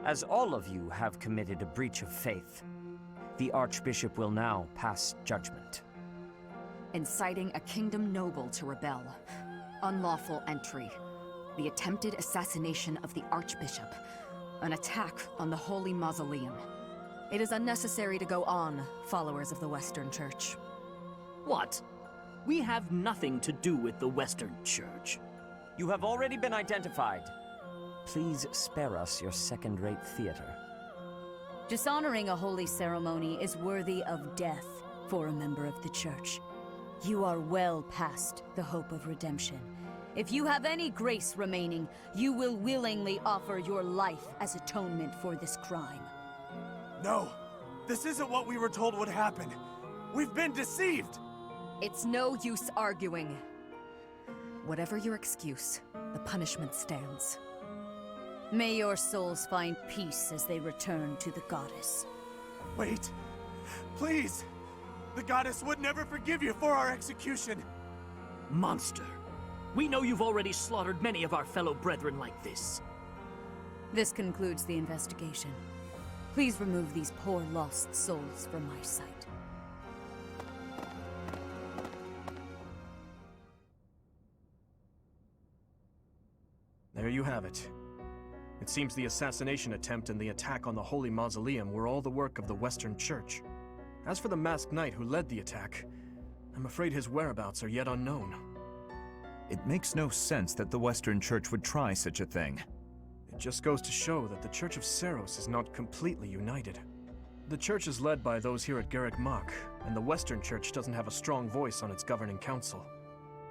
As all of you have committed a breach of faith, the Archbishop will now pass judgment. Inciting a kingdom noble to rebel. Unlawful entry. The attempted assassination of the Archbishop. An attack on the Holy Mausoleum. It is unnecessary to go on, followers of the Western Church. What? We have nothing to do with the Western Church. You have already been identified. Please spare us your second-rate theater. Dishonoring a holy ceremony is worthy of death for a member of the Church. You are well past the hope of redemption. If you have any grace remaining, you will willingly offer your life as atonement for this crime. No! This isn't what we were told would happen! We've been deceived! It's no use arguing. Whatever your excuse, the punishment stands. May your souls find peace as they return to the goddess. Wait! Please! The goddess would never forgive you for our execution! Monster! We know you've already slaughtered many of our fellow brethren like this. This concludes the investigation. Please remove these poor lost souls from my sight. There you have it. It seems the assassination attempt and the attack on the Holy Mausoleum were all the work of the Western Church. As for the masked knight who led the attack, I'm afraid his whereabouts are yet unknown. It makes no sense that the Western Church would try such a thing. It just goes to show that the Church of Seiros is not completely united. The Church is led by those here at Garreg Mach, and the Western Church doesn't have a strong voice on its governing council.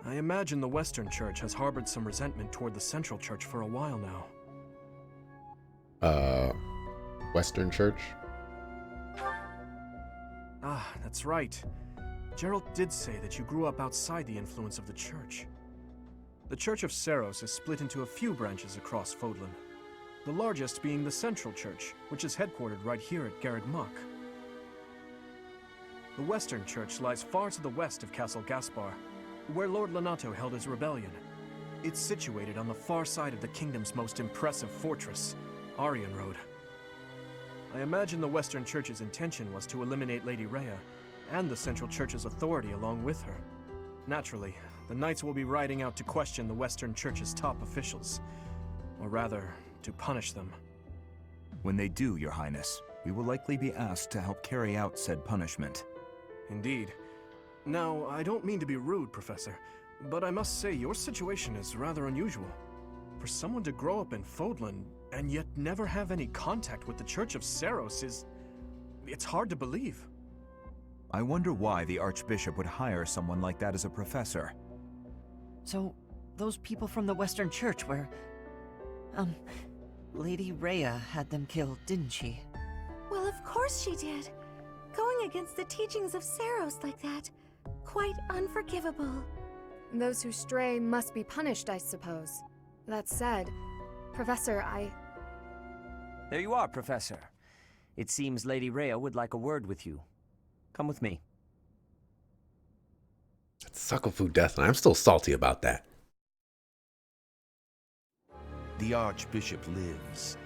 I imagine the Western Church has harbored some resentment toward the Central Church for a while now. Western Church? Ah, that's right. Gerald did say that you grew up outside the influence of the Church. The Church of Seiros is split into a few branches across Fodlan, the largest being the Central Church, which is headquartered right here at Garreg Mach. The Western Church lies far to the west of Castle Gaspar, where Lord Lonato held his rebellion. It's situated on the far side of the kingdom's most impressive fortress, Aryan Road. I imagine the Western Church's intention was to eliminate Lady Rhea, and the Central Church's authority along with her. Naturally, the Knights will be riding out to question the Western Church's top officials. Or rather, to punish them. When they do, Your Highness, we will likely be asked to help carry out said punishment. Indeed. Now, I don't mean to be rude, Professor, but I must say your situation is rather unusual. For someone to grow up in Fodlan, and yet never have any contact with the Church of Seiros it's hard to believe. I wonder why the Archbishop would hire someone like that as a professor. So, those people from the Western Church were... Lady Rhea had them killed, didn't she? Well, of course she did. Going against the teachings of Seiros like that, quite unforgivable. Those who stray must be punished, I suppose. That said, Professor, There you are, Professor. It seems Lady Rhea would like a word with you. Come with me. It's suckle food death, and I'm still salty about that. The Archbishop lives.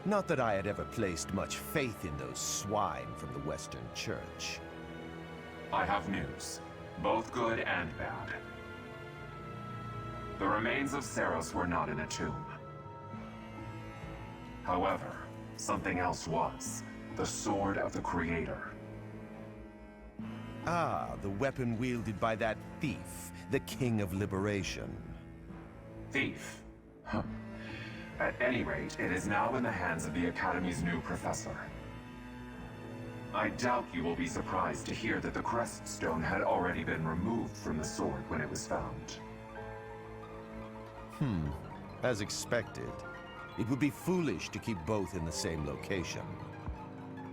Not that I had ever placed much faith in those swine from the Western Church. I have news, both good and bad. The remains of Seiros were not in a tomb. However, something else was. The Sword of the Creator. Ah, the weapon wielded by that thief, the King of Liberation. Thief? Huh. At any rate, it is now in the hands of the Academy's new professor. I doubt you will be surprised to hear that the crest stone had already been removed from the sword when it was found. As expected. It would be foolish to keep both in the same location.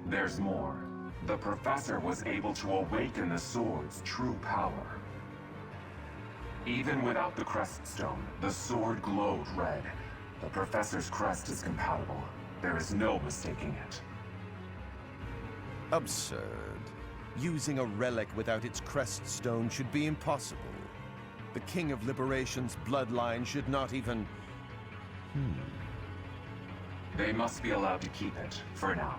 There's more. The professor was able to awaken the sword's true power. Even without the crest stone, the sword glowed red. The professor's crest is compatible. There is no mistaking it. Absurd. Using a relic without its crest stone should be impossible. The King of Liberation's bloodline should not even... They must be allowed to keep it, for now.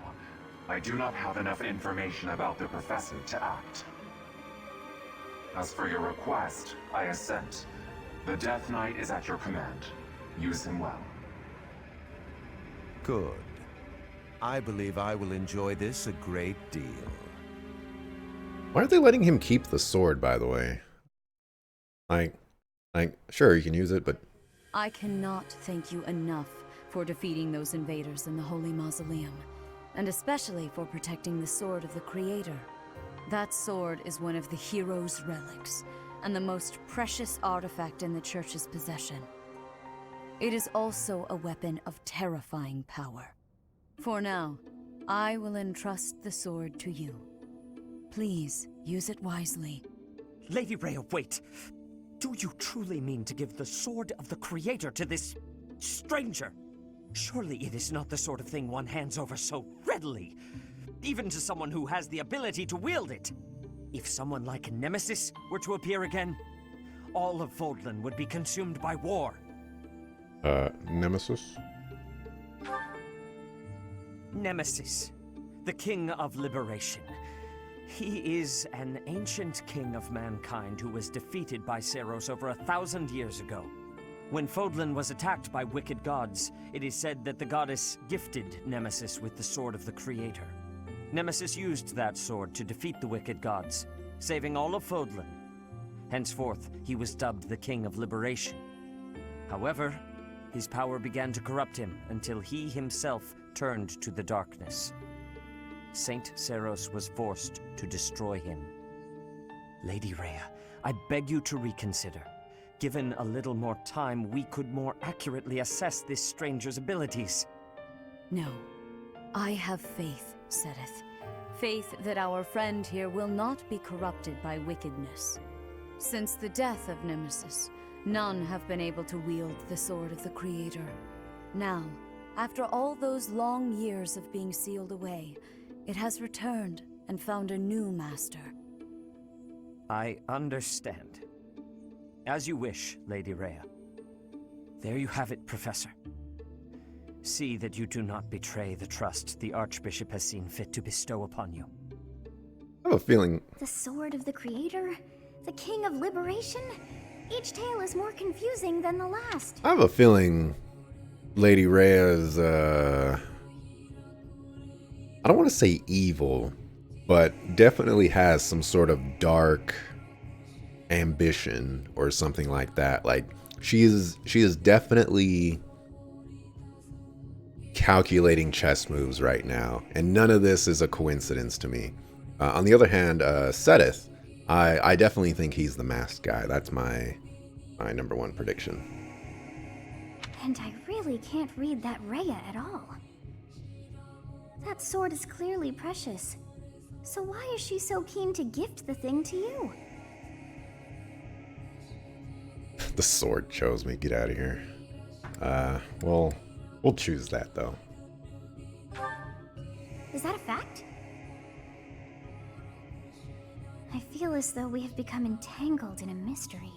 I do not have enough information about the professor to act. As for your request, I assent. The Death Knight is at your command. Use him well. Good. I believe I will enjoy this a great deal. Why aren't they letting him keep the sword, by the way? Like, sure, you can use it, but... I cannot thank you enough for defeating those invaders in the Holy Mausoleum, and especially for protecting the sword of the Creator. That sword is one of the hero's relics, and the most precious artifact in the Church's possession. It is also a weapon of terrifying power. For now, I will entrust the sword to you. Please, use it wisely. Lady Rhea, wait! Do you truly mean to give the sword of the Creator to this stranger? Surely it is not the sort of thing one hands over so readily, even to someone who has the ability to wield it. If someone like Nemesis were to appear again, all of Fodlan would be consumed by war. Nemesis? Nemesis, the King of Liberation. He is an ancient king of mankind who was defeated by Seiros over 1,000 years ago. When Fodlan was attacked by wicked gods, it is said that the goddess gifted Nemesis with the sword of the Creator. Nemesis used that sword to defeat the wicked gods, saving all of Fodlan. Henceforth, he was dubbed the King of Liberation. However, his power began to corrupt him until he himself turned to the darkness. Saint Seiros was forced to destroy him. Lady Rhea, I beg you to reconsider. Given a little more time, we could more accurately assess this stranger's abilities. No. I have faith, Seteth. Faith that our friend here will not be corrupted by wickedness. Since the death of Nemesis, none have been able to wield the sword of the Creator. Now, after all those long years of being sealed away, it has returned and found a new master. I understand. As you wish, Lady Rhea. There you have it, Professor. See that you do not betray the trust the Archbishop has seen fit to bestow upon you. I have a feeling... The sword of the Creator? The King of Liberation? Each tale is more confusing than the last. I have a feeling Lady Rhea is, I don't want to say evil, but definitely has some sort of dark ambition or something like that. Like, she is definitely calculating chess moves right now, and none of this is a coincidence to me. On the other hand, Seteth, I definitely think he's the masked guy. That's my number one prediction. And I really can't read that Rhea at all. That sword is clearly precious. So why is she so keen to gift the thing to you? The sword chose me. Get out of here. Well, we'll choose that, though. Is that a fact? I feel as though we have become entangled in a mystery.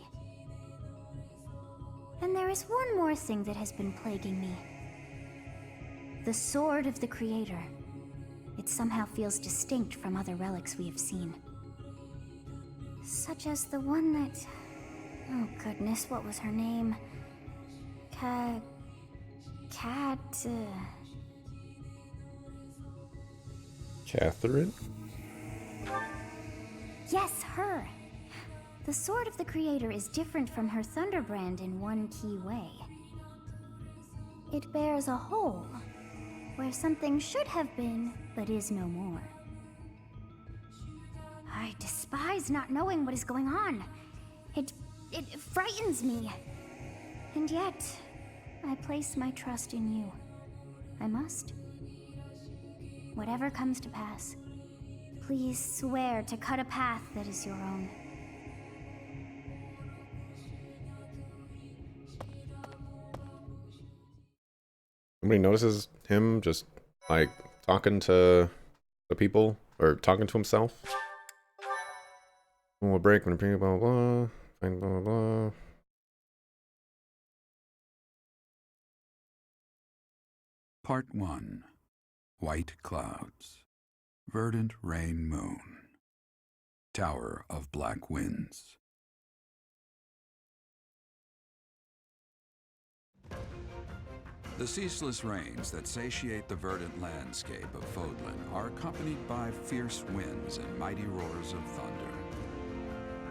And there is one more thing that has been plaguing me. The sword of the Creator. It somehow feels distinct from other relics we have seen. Such as the one that... Oh goodness, what was her name? Catherine? Yes, her! The sword of the Creator is different from her Thunderbrand in one key way. It bears a hole, where something should have been, but is no more. I despise not knowing what is going on. It frightens me. And yet, I place my trust in you. I must. Whatever comes to pass, please swear to cut a path that is your own. Nobody notices him just, like, talking to the people, or talking to himself. We'll break when blah blah blah. Blah blah blah. Part 1. White Clouds. Verdant Rain Moon. Tower of Black Winds. The ceaseless rains that satiate the verdant landscape of Fodlan are accompanied by fierce winds and mighty roars of thunder.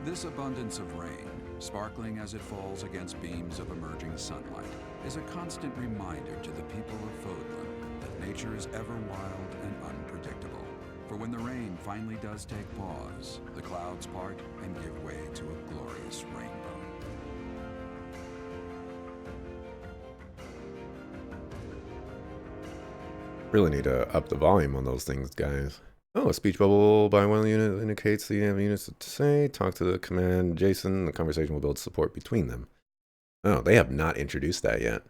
This abundance of rain, sparkling as it falls against beams of emerging sunlight, is a constant reminder to the people of Fodlan that nature is ever wild and unpredictable. For when the rain finally does take pause, the clouds part and give way to a glorious rainbow. Really need to up the volume on those things, guys. Oh, a speech bubble by one of the units indicates that you have units to say. Talk to the command Jason. The conversation will build support between them. Oh, they have not introduced that yet.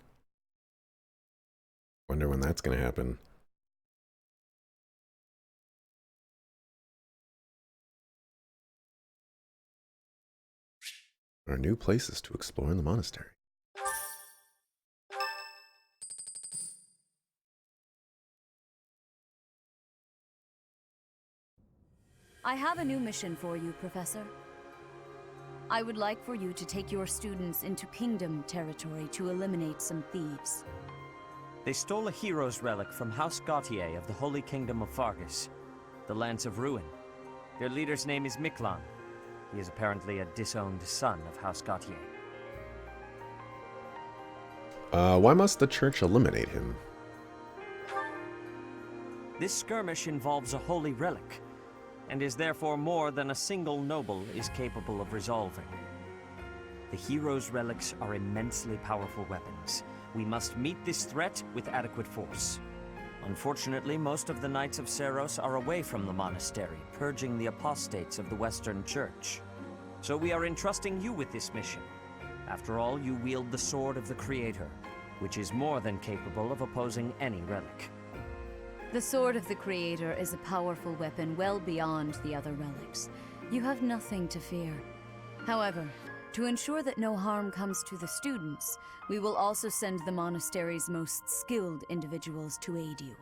Wonder when that's going to happen. There are new places to explore in the monastery. I have a new mission for you, Professor. I would like for you to take your students into Kingdom territory to eliminate some thieves. They stole a hero's relic from House Gautier of the Holy Kingdom of Fargus, the Lands of Ruin. Their leader's name is Miklan. He is apparently a disowned son of House Gautier. Why must the church eliminate him? This skirmish involves a holy relic, and is therefore more than a single noble is capable of resolving. The hero's relics are immensely powerful weapons. We must meet this threat with adequate force. Unfortunately, most of the Knights of Seiros are away from the monastery, purging the apostates of the Western Church. So we are entrusting you with this mission. After all, you wield the Sword of the Creator, which is more than capable of opposing any relic. The Sword of the Creator is a powerful weapon well beyond the other relics. You have nothing to fear. However, to ensure that no harm comes to the students, we will also send the monastery's most skilled individuals to aid you.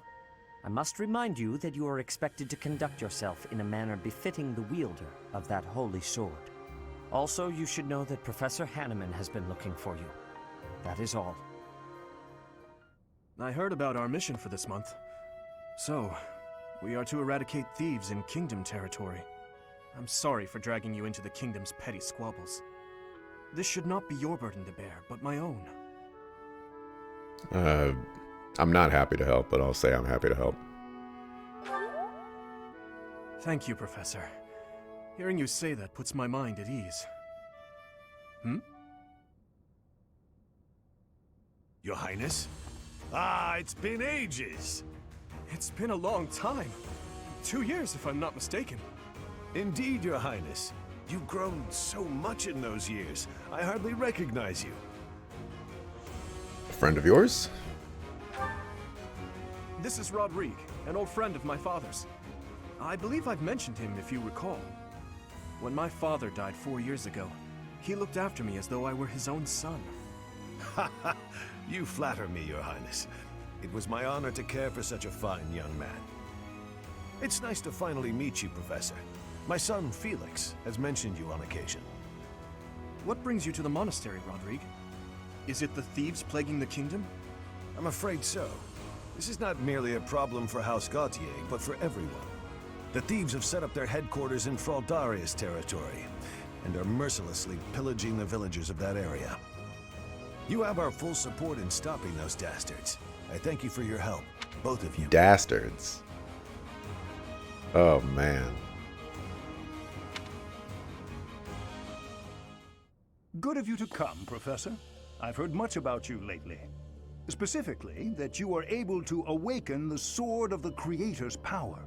I must remind you that you are expected to conduct yourself in a manner befitting the wielder of that holy sword. Also, you should know that Professor Hanneman has been looking for you. That is all. I heard about our mission for this month. So, we are to eradicate thieves in Kingdom territory. I'm sorry for dragging you into the Kingdom's petty squabbles. This should not be your burden to bear, but my own. I'm not happy to help, but I'll say I'm happy to help. Thank you, Professor. Hearing you say that puts my mind at ease. Your Highness? Ah, it's been ages! It's been a long time. 2 years, if I'm not mistaken. Indeed, Your Highness. You've grown so much in those years, I hardly recognize you. A friend of yours? This is Rodrigue, an old friend of my father's. I believe I've mentioned him, if you recall. When my father died 4 years ago, he looked after me as though I were his own son. Ha ha! You flatter me, Your Highness. It was my honor to care for such a fine young man. It's nice to finally meet you, Professor. My son, Felix, has mentioned you on occasion. What brings you to the monastery, Rodrigue? Is it the thieves plaguing the kingdom? I'm afraid so. This is not merely a problem for House Gautier, but for everyone. The thieves have set up their headquarters in Fraldarius territory, and are mercilessly pillaging the villagers of that area. You have our full support in stopping those dastards. I thank you for your help, both of you. Dastards. Oh, man. Good of you to come, Professor. I've heard much about you lately. Specifically, that you are able to awaken the Sword of the Creator's power.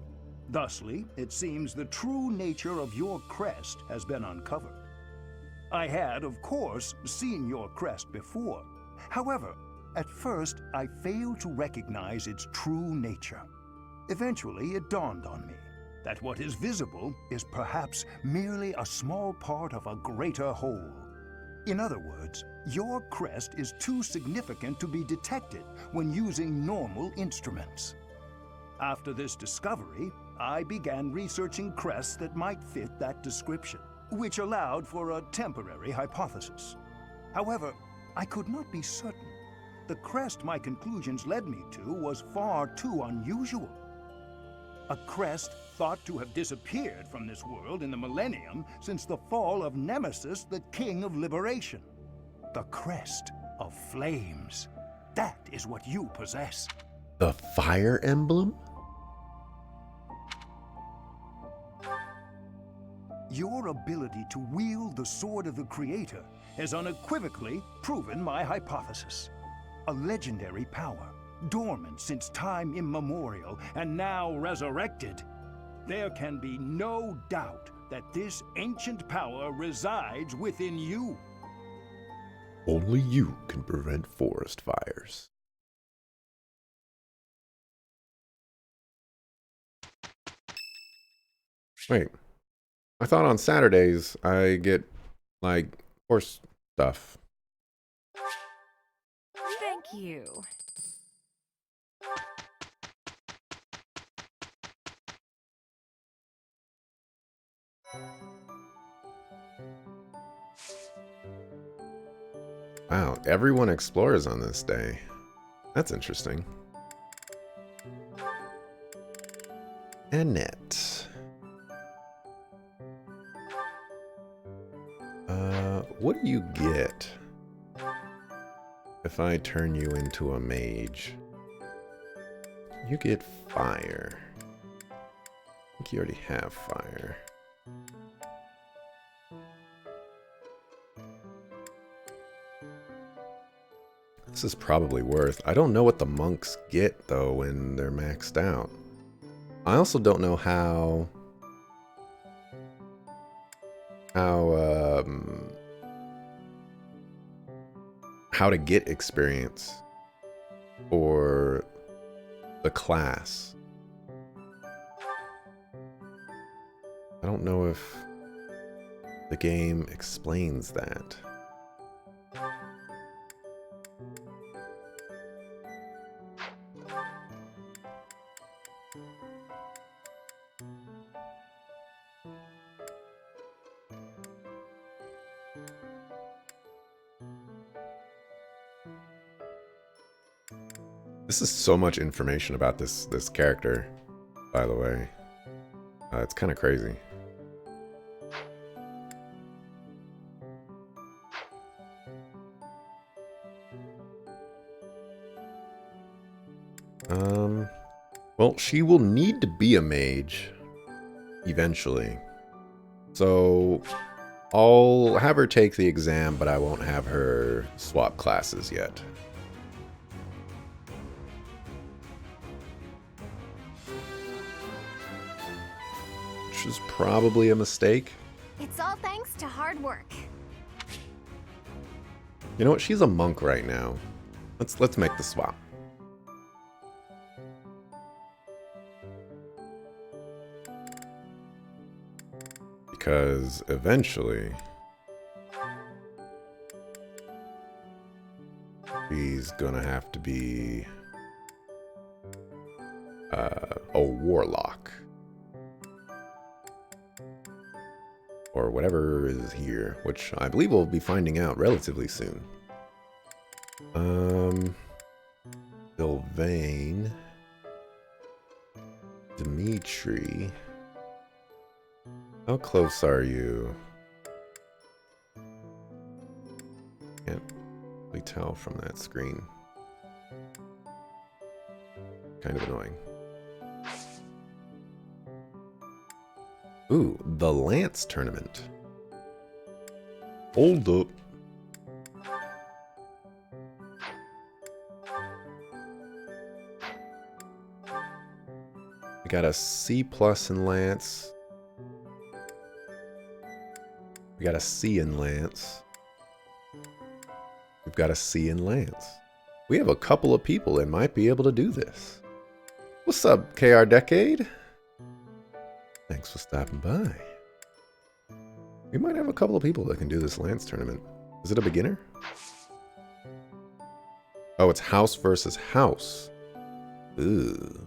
Thusly, it seems the true nature of your crest has been uncovered. I had, of course, seen your crest before. However, at first, I failed to recognize its true nature. Eventually, it dawned on me that what is visible is perhaps merely a small part of a greater whole. In other words, your crest is too significant to be detected when using normal instruments. After this discovery, I began researching crests that might fit that description, which allowed for a temporary hypothesis. However, I could not be certain. The crest my conclusions led me to was far too unusual. A crest thought to have disappeared from this world in the millennium since the fall of Nemesis, the King of Liberation. The crest of flames. That is what you possess. The fire emblem? Your ability to wield the sword of the Creator has unequivocally proven my hypothesis. A legendary power, dormant since time immemorial and now resurrected. There can be no doubt that this ancient power resides within you. Only you can prevent forest fires. Wait, I thought on Saturdays I get, like, horse stuff. Thank you. Wow, everyone explores on this day. That's interesting. Annette. What do you get if I turn you into a mage? You get fire. I think you already have fire. This is probably worth. I don't know what the monks get though when they're maxed out. I also don't know how to get experience for the class. I don't know if the game explains that. This is so much information about this character, by the way. It's kind of crazy. Well, she will need to be a mage eventually. So I'll have her take the exam, but I won't have her swap classes yet. Which is probably a mistake. It's all thanks to hard work. You know what? She's a monk right now. Let's make the swap. Because eventually she's gonna have to be a warlock. Or whatever is here, which I believe we'll be finding out relatively soon. Sylvain. Dimitri. How close are you? Can't really tell from that screen. Kind of annoying. Ooh, the Lance Tournament. Hold up. We got a C+ in Lance. We got a C in Lance. We've got a C in Lance. We have a couple of people that might be able to do this. What's up, KR Decade? Thanks for stopping by. We might have a couple of people that can do this Lance tournament. Is it a beginner? Oh, it's house versus house. Ooh.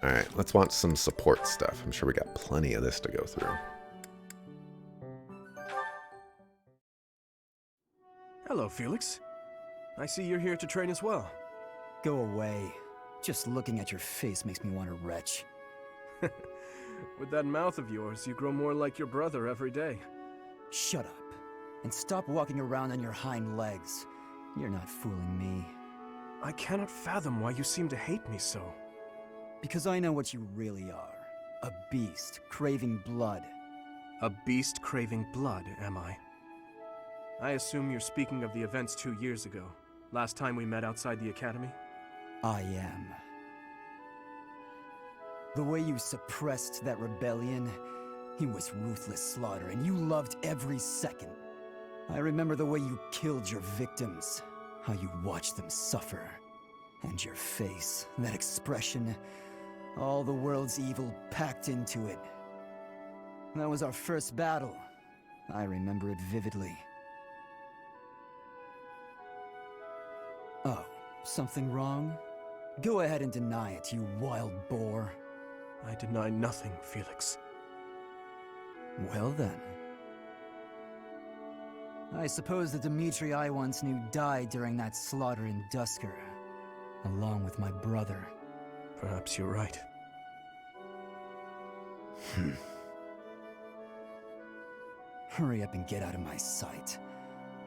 Alright, let's watch some support stuff. I'm sure we got plenty of this to go through. Hello, Felix. I see you're here to train as well. Go away. Just looking at your face makes me want to retch. With that mouth of yours, you grow more like your brother every day. Shut up. And stop walking around on your hind legs. You're not fooling me. I cannot fathom why you seem to hate me so. Because I know what you really are. A beast, craving blood. A beast craving blood, am I? I assume you're speaking of the events 2 years ago. Last time we met outside the academy? I am. The way you suppressed that rebellion, it was ruthless slaughter, and you loved every second. I remember the way you killed your victims, how you watched them suffer. And your face, that expression, all the world's evil packed into it. That was our first battle. I remember it vividly. Oh, something wrong? Go ahead and deny it, you wild boar. I deny nothing, Felix. Well then. I suppose the Dimitri I once knew died during that slaughter in Dusker, along with my brother. Perhaps you're right. Hurry up and get out of my sight.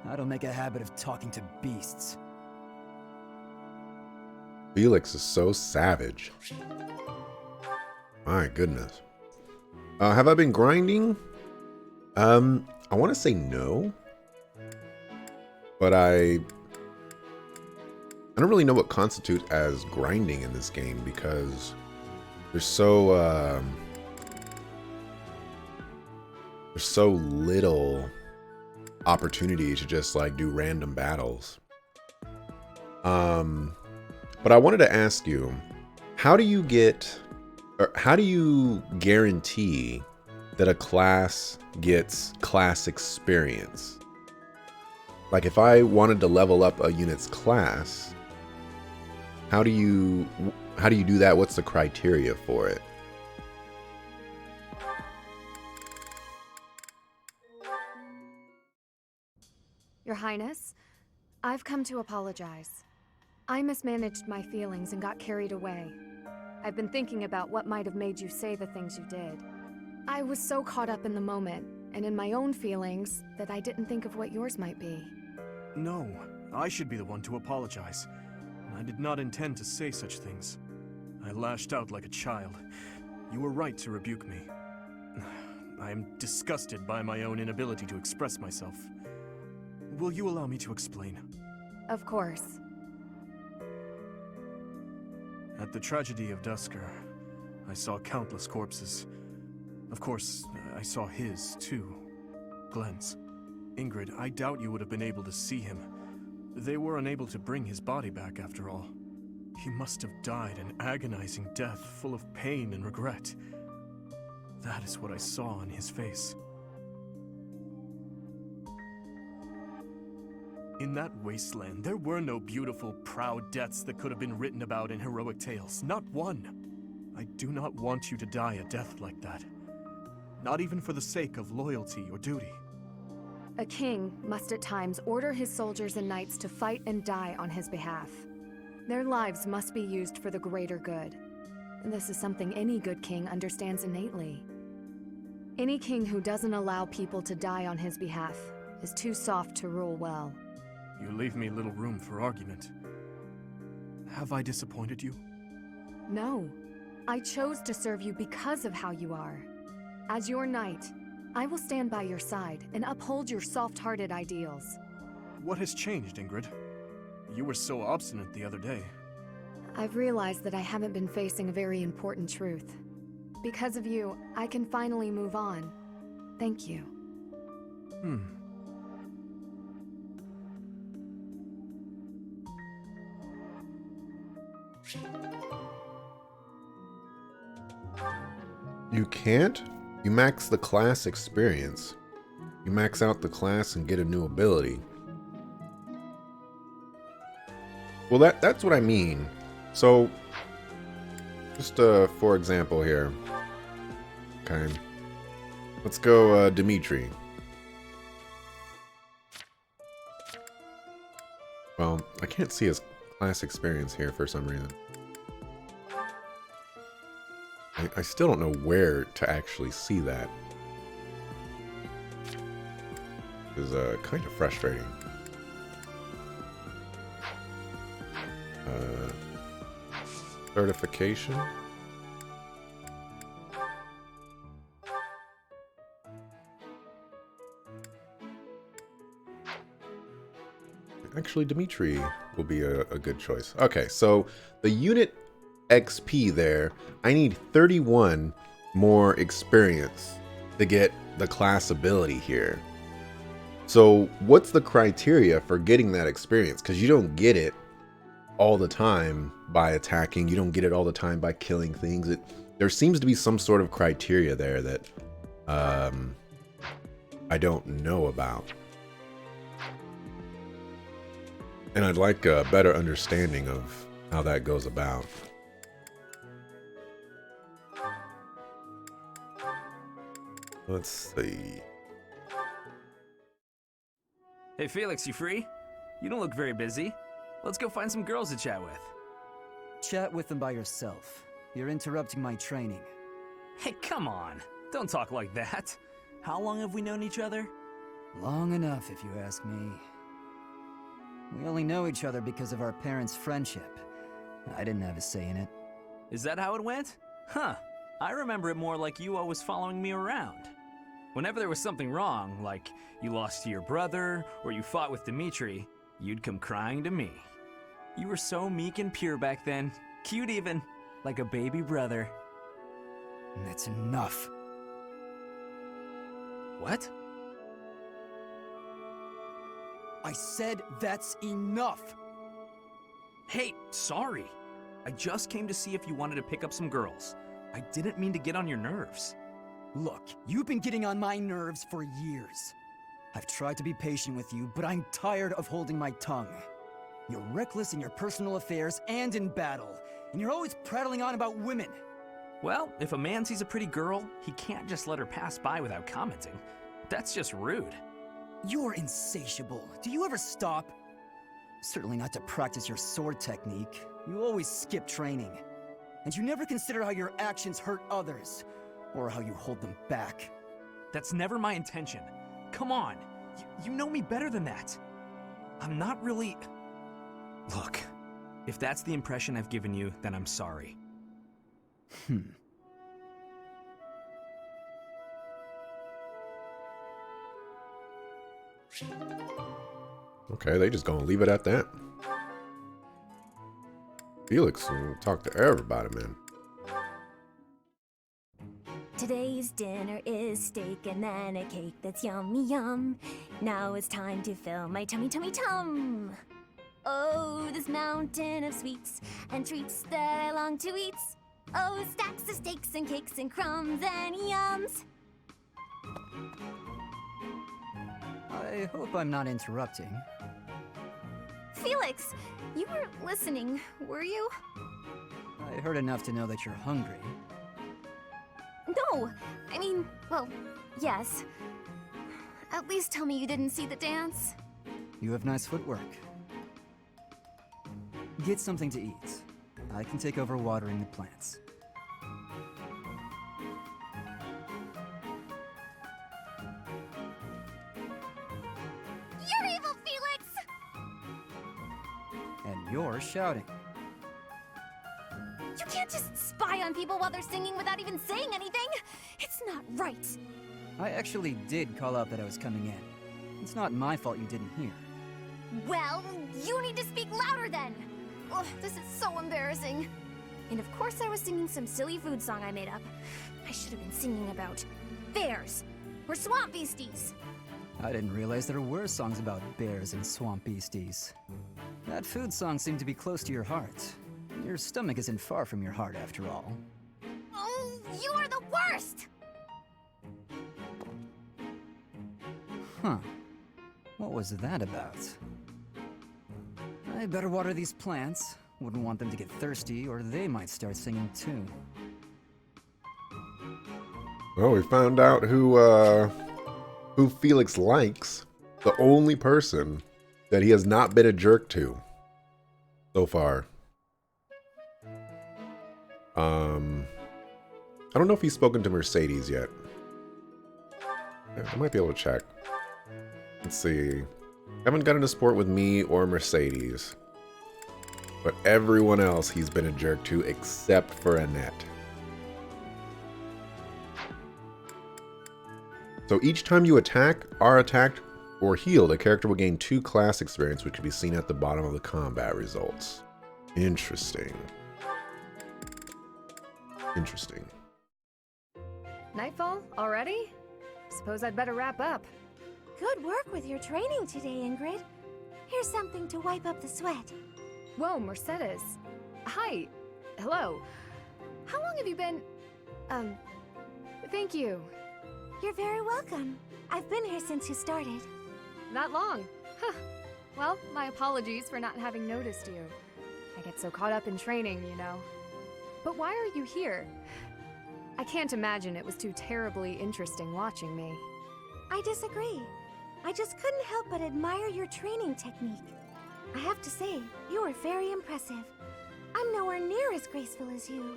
I don't make a habit of talking to beasts. Felix is so savage. My goodness. Have I been grinding? I want to say no. But I don't really know what constitutes as grinding in this game because there's so little opportunity to just like do random battles. But I wanted to ask you, how do you guarantee that a class gets class experience? Like if I wanted to level up a unit's class, how do you do that? What's the criteria for it? Your Highness, I've come to apologize. I mismanaged my feelings and got carried away. I've been thinking about what might have made you say the things you did. I was so caught up in the moment and in my own feelings that I didn't think of what yours might be. No, I should be the one to apologize. I did not intend to say such things. I lashed out like a child. You were right to rebuke me. I am disgusted by my own inability to express myself. Will you allow me to explain? Of course. At the tragedy of Dusker, I saw countless corpses. Of course, I saw his, too. Glenn's. Ingrid, I doubt you would have been able to see him. They were unable to bring his body back, after all. He must have died an agonizing death, full of pain and regret. That is what I saw on his face. In that wasteland, there were no beautiful, proud deaths that could have been written about in heroic tales. Not one. I do not want you to die a death like that. Not even for the sake of loyalty or duty. A king must at times order his soldiers and knights to fight and die on his behalf. Their lives must be used for the greater good. This is something any good king understands innately. Any king who doesn't allow people to die on his behalf is too soft to rule well. You leave me little room for argument. Have I disappointed you? No. I chose to serve you because of how you are. As your knight, I will stand by your side and uphold your soft-hearted ideals. What has changed, Ingrid? You were so obstinate the other day. I've realized that I haven't been facing a very important truth. Because of you, I can finally move on. Thank you. You can't? You max the class experience. You max out the class and get a new ability. Well, that's what I mean. So, just for example here. Okay. Let's go Dimitri. Well, I can't see his class experience here for some reason. I still don't know where to actually see that. It's kind of frustrating. Certification. Actually, Dimitri will be a good choice. Okay, so the unit XP there, I need 31 more experience to get the class ability here. So what's the criteria for getting that experience? Because you don't get it all the time by attacking. You don't get it all the time by killing things. There seems to be some sort of criteria there that I don't know about. And I'd like a better understanding of how that goes about. Let's see. Hey Felix, you free? You don't look very busy. Let's go find some girls to chat with. Chat with them by yourself. You're interrupting my training. Hey, come on. Don't talk like that. How long have we known each other? Long enough, if you ask me. We only know each other because of our parents' friendship. I didn't have a say in it. Is that how it went? Huh. I remember it more like you always following me around. Whenever there was something wrong, like you lost to your brother, or you fought with Dimitri, you'd come crying to me. You were so meek and pure back then. Cute even. Like a baby brother. That's enough. What? I said that's enough! Hey, sorry. I just came to see if you wanted to pick up some girls. I didn't mean to get on your nerves. Look, you've been getting on my nerves for years. I've tried to be patient with you, but I'm tired of holding my tongue. You're reckless in your personal affairs and in battle, and you're always prattling on about women. Well, if a man sees a pretty girl, he can't just let her pass by without commenting. That's just rude. You're insatiable. Do you ever stop? Certainly not to practice your sword technique. You always skip training. And you never consider how your actions hurt others, or how you hold them back. That's never my intention. Come on, you know me better than that. I'm not really... Look, if that's the impression I've given you, then I'm sorry. Okay, they just gonna leave it at that. Felix will talk to everybody, man. Today's dinner is steak and then a cake that's yummy yum. Now it's time to fill my tummy tummy tum. Oh, this mountain of sweets and treats that I long to eat. Oh, stacks of steaks and cakes and crumbs and yums. I hope I'm not interrupting. Felix, you weren't listening, were you? I heard enough to know that you're hungry. No, I mean, well, yes. At least tell me you didn't see the dance. You have nice footwork. Get something to eat. I can take over watering the plants. You're evil, Felix! And you're shouting. You can't just spy on people while they're singing without even saying anything! It's not right! I actually did call out that I was coming in. It's not my fault you didn't hear. Well, you need to speak louder then! Ugh, this is so embarrassing. And of course I was singing some silly food song I made up. I should have been singing about bears or swamp beasties. I didn't realize there were songs about bears and swamp beasties. That food song seemed to be close to your heart. Your stomach isn't far from your heart, after all. Oh, you are the worst! Huh. What was that about? I better water these plants. Wouldn't want them to get thirsty, or they might start singing too. Well, we found out who Felix likes. The only person that he has not been a jerk to so far. I don't know if he's spoken to Mercedes yet. I might be able to check. Let's see. Haven't gotten a sport with me or Mercedes. But everyone else he's been a jerk to except for Annette. So each time you attack, are attacked, or healed, a character will gain 2 class experience, which can be seen at the bottom of the combat results. Interesting. Interesting. Nightfall? Already? Suppose I'd better wrap up. Good work with your training today, Ingrid. Here's something to wipe up the sweat. Whoa, Mercedes. Hi. Hello. How long have you been... Thank you. You're very welcome. I've been here since you started. Not long. Huh. Well, my apologies for not having noticed you. I get so caught up in training, you know. But why are you here? I can't imagine it was too terribly interesting watching me. I disagree. I just couldn't help but admire your training technique. I have to say, you are very impressive. I'm nowhere near as graceful as you.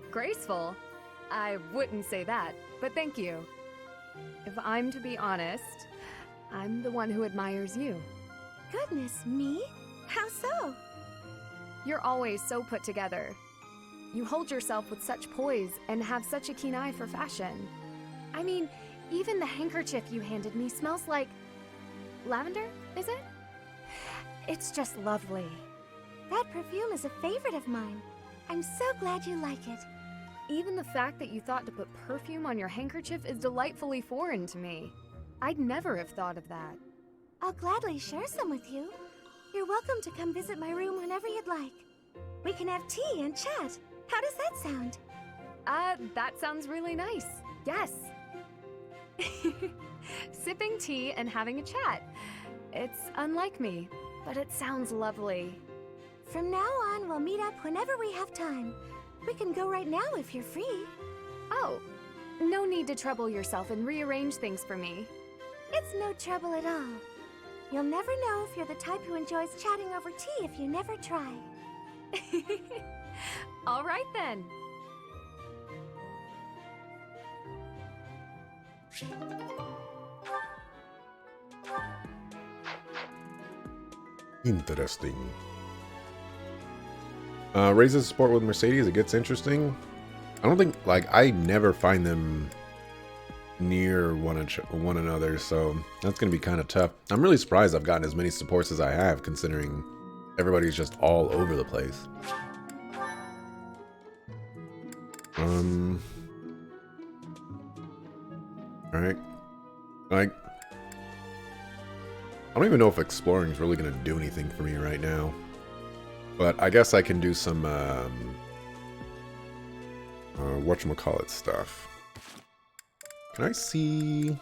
Graceful? I wouldn't say that, but thank you. If I'm to be honest, I'm the one who admires you. Goodness, me? How so? You're always so put together. You hold yourself with such poise and have such a keen eye for fashion. I mean, even the handkerchief you handed me smells like... lavender, is it? It's just lovely. That perfume is a favorite of mine. I'm so glad you like it. Even the fact that you thought to put perfume on your handkerchief is delightfully foreign to me. I'd never have thought of that. I'll gladly share some with you. You're welcome to come visit my room whenever you'd like. We can have tea and chat. How does that sound? That sounds really nice. Yes. Sipping tea and having a chat. It's unlike me, but it sounds lovely. From now on, we'll meet up whenever we have time. We can go right now if you're free. Oh, no need to trouble yourself and rearrange things for me. It's no trouble at all. You'll never know if you're the type who enjoys chatting over tea if you never try. All right then. Interesting. Raises support with Mercedes. It gets interesting. I don't think, like, I never find them near one another, so that's gonna be kind of tough. I'm really surprised I've gotten as many supports as I have, considering everybody's just all over the place. Alright. Like, I don't even know if exploring is really gonna do anything for me right now. But I guess I can do some, whatchamacallit stuff. Can I see...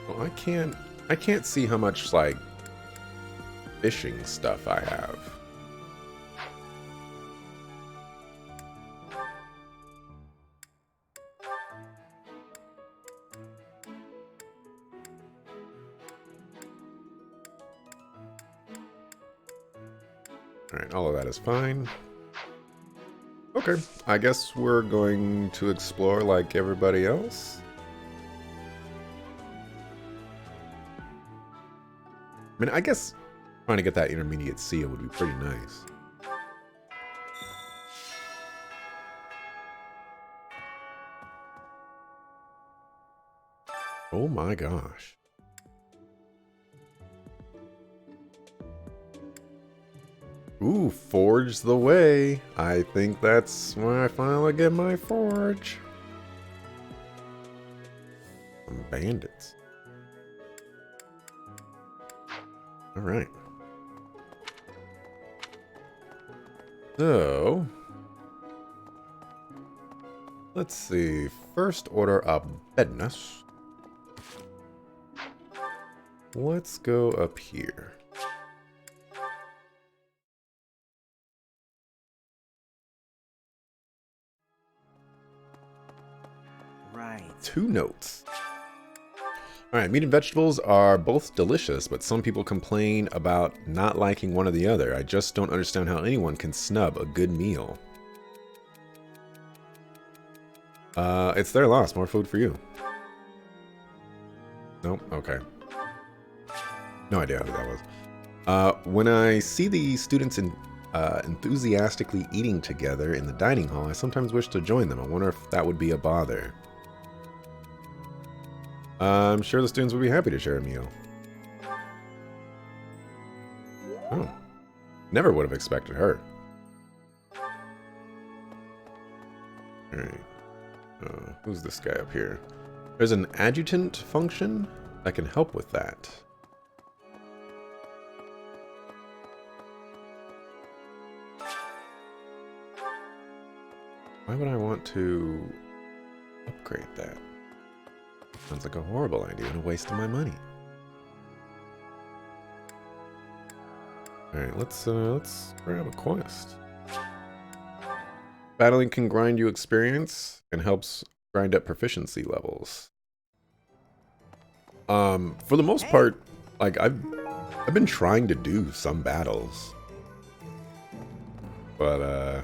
Well, I can't see how much, like, fishing stuff I have. Alright, all of that is fine. Okay, I guess we're going to explore like everybody else. I mean, I guess trying to get that intermediate seal would be pretty nice. Oh my gosh. Ooh, forge the way. I think that's when I finally get my forge. Some bandits. Alright. So, let's see. First order of business. Let's go up here. Right. 2 notes. Alright, meat and vegetables are both delicious, but some people complain about not liking one or the other. I just don't understand how anyone can snub a good meal. It's their loss. More food for you. Nope. Okay. No idea who that was. When I see the students enthusiastically eating together in the dining hall, I sometimes wish to join them. I wonder if that would be a bother. I'm sure the students would be happy to share a meal. Oh. Never would have expected her. Alright. Who's this guy up here? There's an adjutant function that can help with that. Why would I want to upgrade that? Sounds like a horrible idea and a waste of my money. Alright, let's grab a quest. Battling can grind you experience and helps grind up proficiency levels. For the most part, like I've been trying to do some battles. But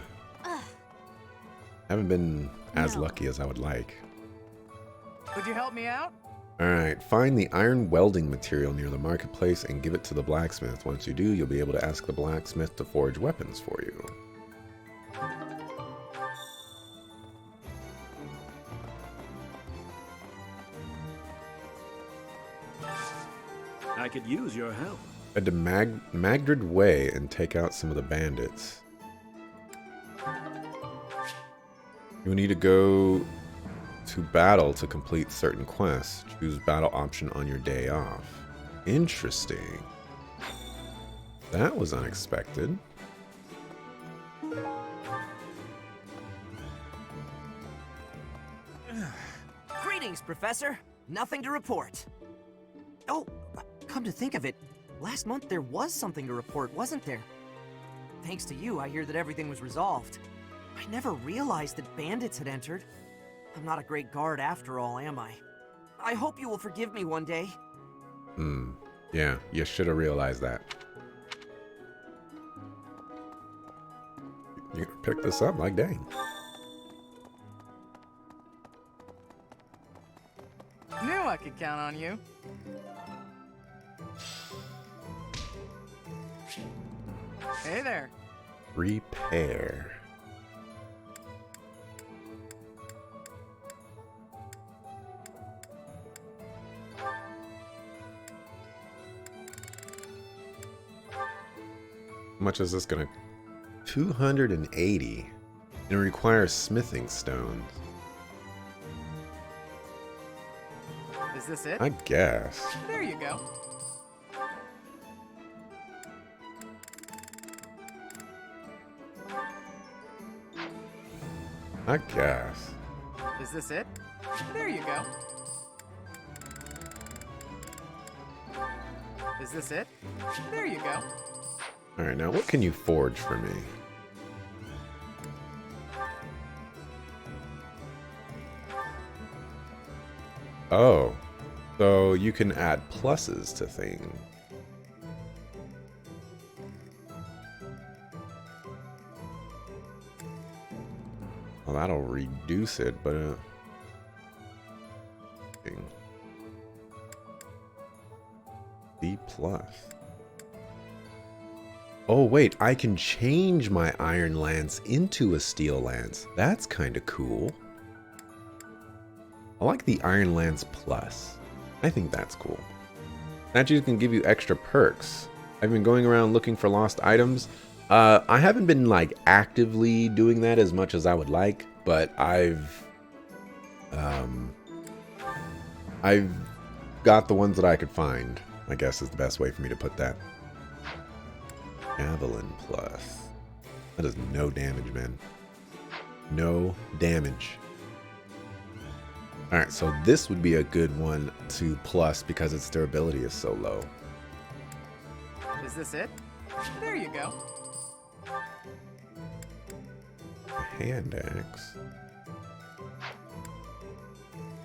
haven't been as lucky as I would like. Would you help me out? Alright, find the iron welding material near the marketplace and give it to the blacksmith. Once you do, you'll be able to ask the blacksmith to forge weapons for you. I could use your help. Head to Magdred Way and take out some of the bandits. You'll need to go to battle to complete certain quests. Choose battle option on your day off. Interesting. That was unexpected. Greetings, Professor. Nothing to report. Oh, come to think of it, last month there was something to report, wasn't there? Thanks to you, I hear that everything was resolved. I never realized that bandits had entered. I'm not a great guard after all, am I? I hope you will forgive me one day. Yeah, you should have realized that. You picked this up, like dang. Knew I could count on you. Hey there. Repair. How much is this gonna? 280. And it requires smithing stones. Is this it? I guess. There you go. I guess. Is this it? There you go. Is this it? There you go. Alright, now what can you forge for me? Oh, so you can add pluses to things. Well, that'll reduce it, but D plus. Oh wait, I can change my iron lance into a steel lance. That's kind of cool. I like the Iron Lance Plus. I think that's cool. Statues can give you extra perks. I've been going around looking for lost items. I haven't been like actively doing that as much as I would like, but I've got the ones that I could find, I guess is the best way for me to put that. Javelin Plus. That is no damage, man. No damage. Alright, so this would be a good one to plus because its durability is so low. Is this it? There you go. Hand axe.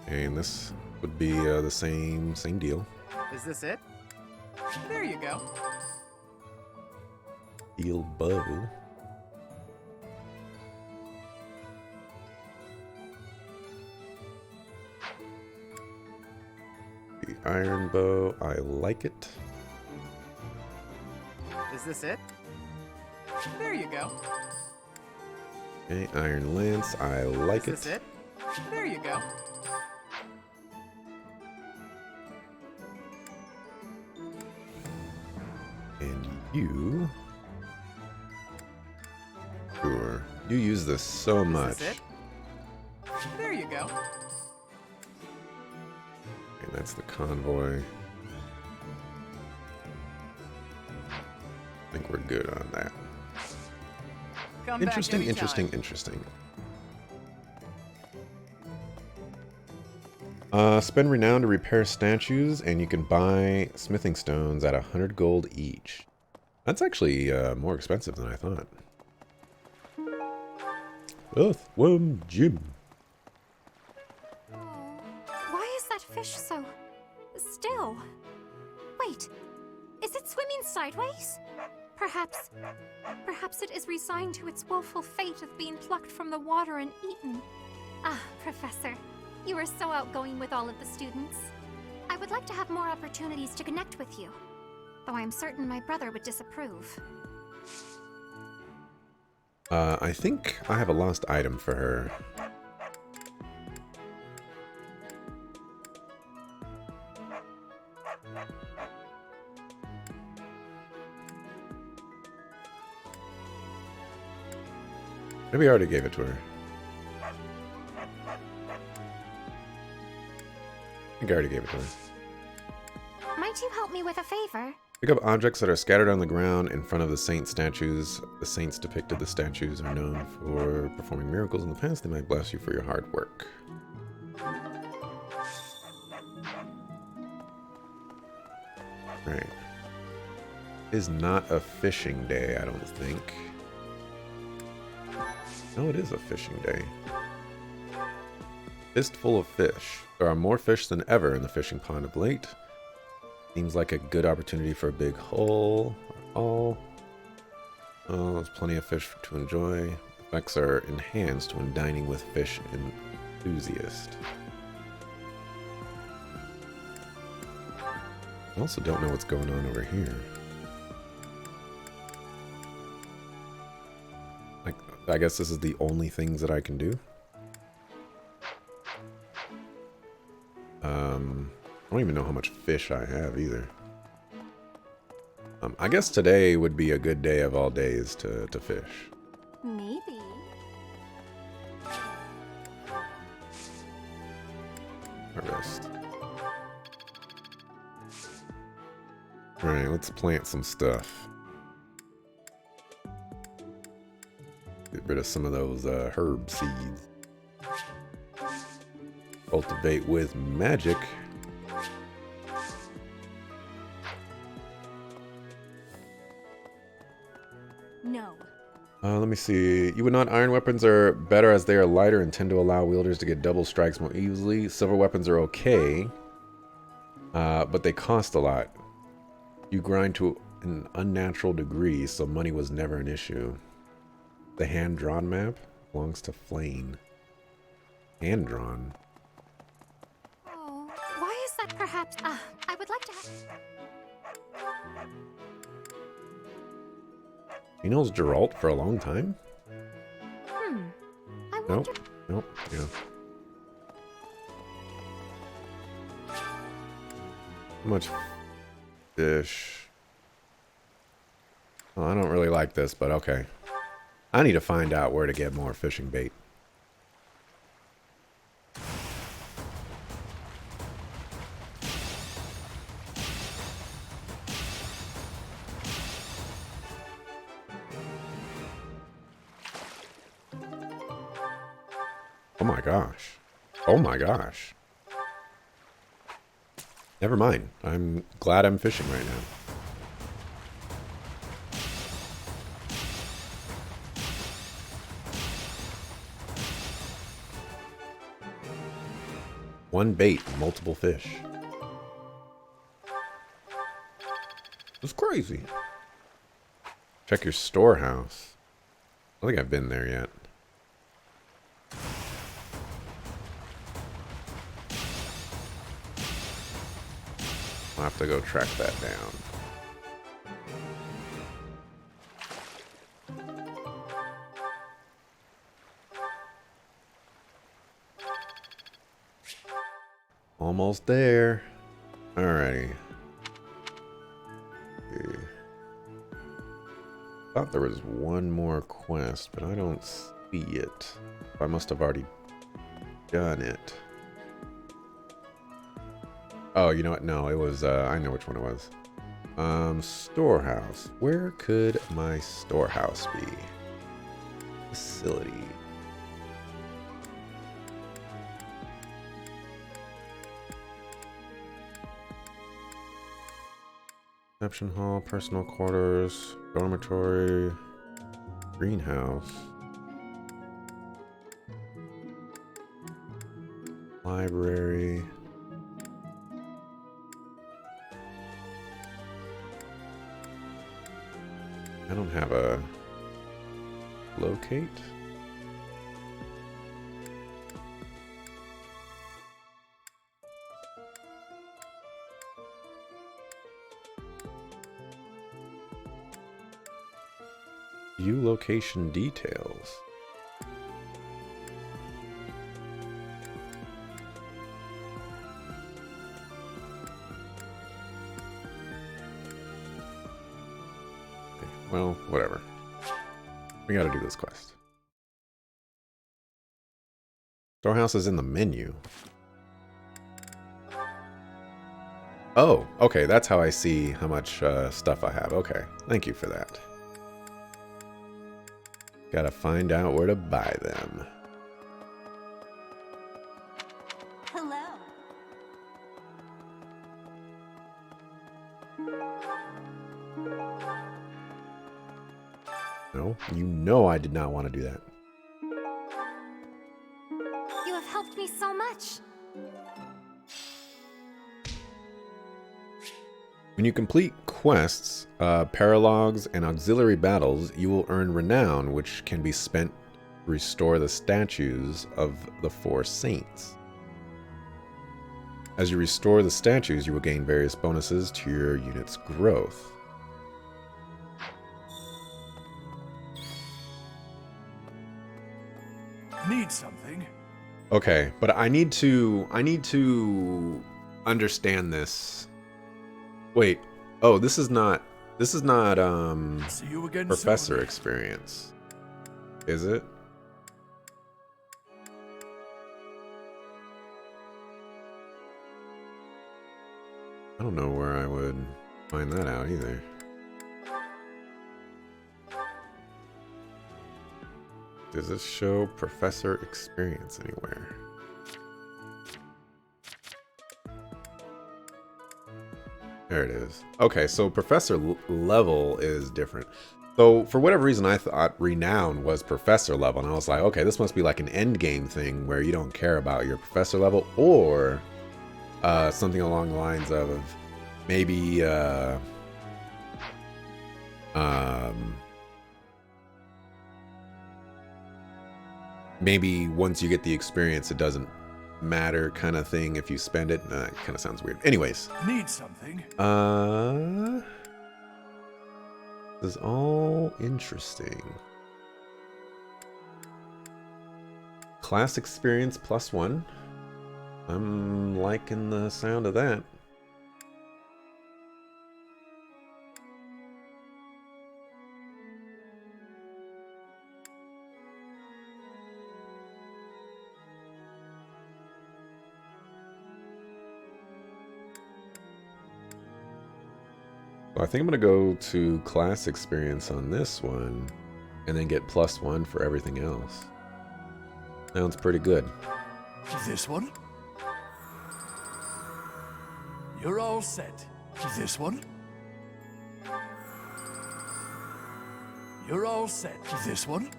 And this would be the same deal. Is this it? There you go. Steel bow. The iron bow, I like it. Is this it? There you go. Okay, iron lance, I like Is this it? There you go. And you... Sure. You use this so much. Is this it? There you go. And that's the convoy. I think we're good on that. Come Interesting, back interesting, anytime. interesting. Spend renown to repair statues, and you can buy smithing stones at 100 gold each. That's actually more expensive than I thought. Earthworm Jim. Why is that fish so still? Wait, is it swimming sideways? Perhaps it is resigned to its woeful fate of being plucked from the water and eaten. Ah, Professor, you are so outgoing with all of the students. I would like to have more opportunities to connect with you, though I am certain my brother would disapprove. I think I have a lost item for her. Maybe I already gave it to her. I think I already gave it to her. Might you help me with a favor? Pick up objects that are scattered on the ground in front of the saint statues. The saints depicted the statues are known for performing miracles in the past. They might bless you for your hard work. Right. Is not a fishing day, I don't think. No, it is a fishing day. Fistful of fish. There are more fish than ever in the fishing pond of late. Seems like a good opportunity for a big haul. Oh, there's plenty of fish to enjoy. Effects are enhanced when dining with fish enthusiast. I also don't know what's going on over here. I guess this is the only things that I can do. I don't even know how much fish I have either. I guess today would be a good day of all days to fish. Maybe. Harvest. Alright, let's plant some stuff. Get rid of some of those herb seeds. Cultivate with magic. No. Let me see. You would not. Iron weapons are better as they are lighter and tend to allow wielders to get double strikes more easily. Silver weapons are okay, but they cost a lot. You grind to an unnatural degree, so money was never an issue. The hand-drawn map belongs to Flame. Hand-drawn? Oh, why is that perhaps... I would like to have... He knows Geralt for a long time? I wonder... Nope. Yeah. How much fish? Oh, I don't really like this, but okay. I need to find out where to get more fishing bait. my gosh. Oh my gosh. Never mind. I'm glad I'm fishing right now. One bait, multiple fish. It's crazy. Check your storehouse. I don't think I've been there yet. I'll have to go track that down. Almost there. Alrighty. Okay. Thought there was one more quest, but I don't see it. I must have already done it. Oh, you know what? No, it was, I know which one it was. Storehouse. Where could my storehouse be? Facility. Reception hall, personal quarters, dormitory, greenhouse, library. I don't have a locate. View location details. Okay, well, whatever. We gotta do this quest. Storehouse is in the menu. Oh, okay, that's how I see how much stuff I have. Okay, thank you for that. Gotta find out where to buy them. Hello. No, you know I did not want to do that. You have helped me so much. When you complete quests, paralogs, and auxiliary battles, you will earn renown, which can be spent to restore the statues of the 4 saints. As you restore the statues, you will gain various bonuses to your unit's growth. Need something? Okay, but I need to understand this. Wait. Oh, this is not See you again professor soon. experience. Is it? I don't know where I would find that out either. Does this show professor experience anywhere? There it is. Okay, so professor level is different. So for whatever reason, I thought renown was professor level, and I was like, okay, this must be like an end game thing where you don't care about your professor level, or something along the lines of maybe maybe once you get the experience, it doesn't matter kind of thing if you spend it. That kind of sounds weird. Anyways. Need something? This is all interesting. Class experience +1. I'm liking the sound of that. I think I'm going to go to class experience on this one and then get +1 for everything else. Sounds pretty good. This one? You're all set. This one? You're all set. This one?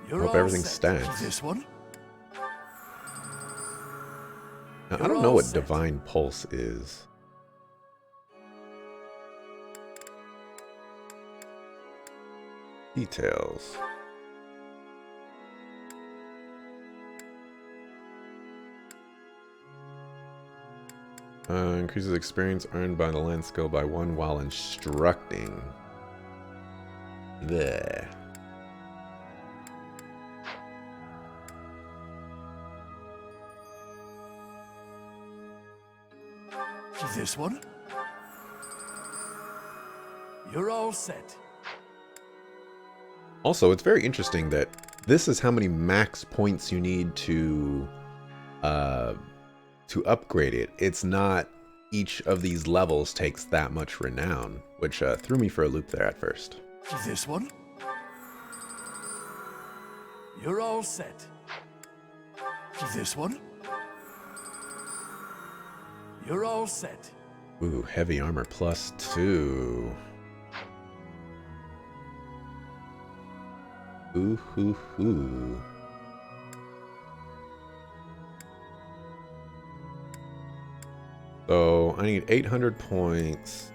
You're Hope all everything set. stacks. This one? Now, I don't know what Divine Pulse is. Details. Increases experience earned by the land skill by 1 while instructing. There. This one? You're all set. Also, it's very interesting that this is how many max points you need to upgrade it. It's not each of these levels takes that much renown, which threw me for a loop there at first. This one? You're all set. This one? You're all set. Ooh, heavy armor +2. Ooh, hoo, hoo. So I need 800 points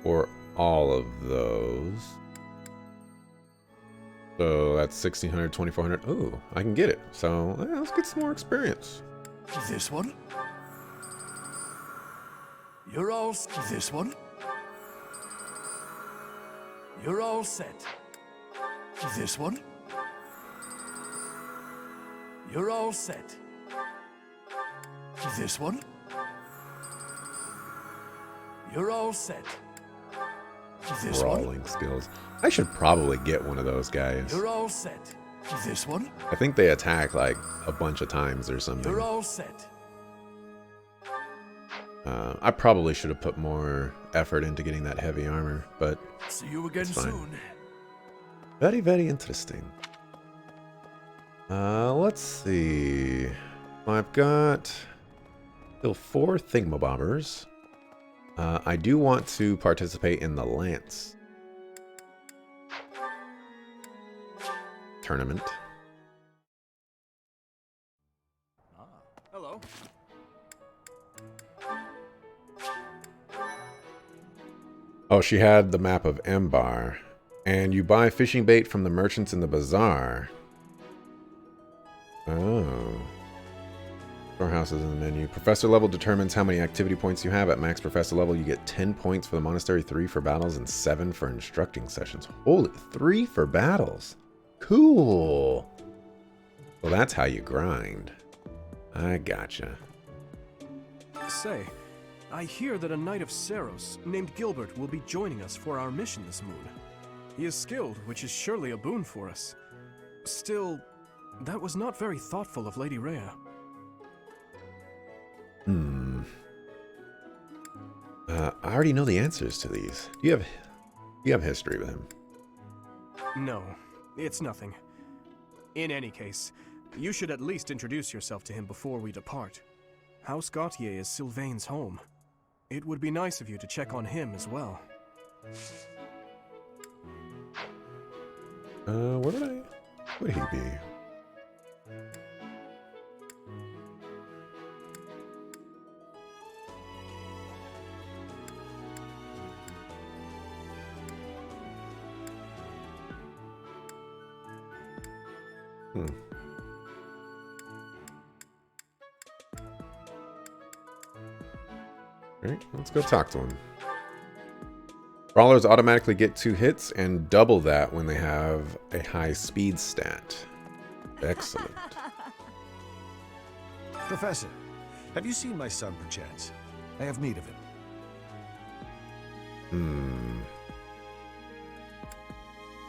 for all of those. So that's 1600, 2400. Ooh, I can get it. So let's get some more experience. This one? You're all this one? You're all set. This one? You're all set. This one? You're all set. This one? Brawling skills. I should probably get one of those guys. You're all set. This one? I think they attack like a bunch of times or something. You're all set. I probably should have put more effort into getting that heavy armor, but see you again soon. Very, very interesting. Let's see. I've got still 4 thingamabobbers. I do want to participate in the Lance tournament. Hello. Oh, she had the map of Embar. And you buy fishing bait from the merchants in the bazaar. Oh. Storehouses in the menu. Professor level determines how many activity points you have. At max professor level, you get 10 points for the monastery, 3 for battles, and 7 for instructing sessions. Holy, 3 for battles. Cool. Well, that's how you grind. I gotcha. Say, I hear that a knight of Seros named Gilbert will be joining us for our mission this moon. He is skilled, which is surely a boon for us. Still, that was not very thoughtful of Lady Rhea. I already know the answers to these. Do you have history with him? No, it's nothing. In any case, you should at least introduce yourself to him before we depart. House Gautier is Sylvain's home. It would be nice of you to check on him as well. Where would he be? Alright, let's go talk to him. Brawlers automatically get 2 hits and double that when they have a high speed stat. Excellent. Professor, have you seen my son perchance? I have need of him.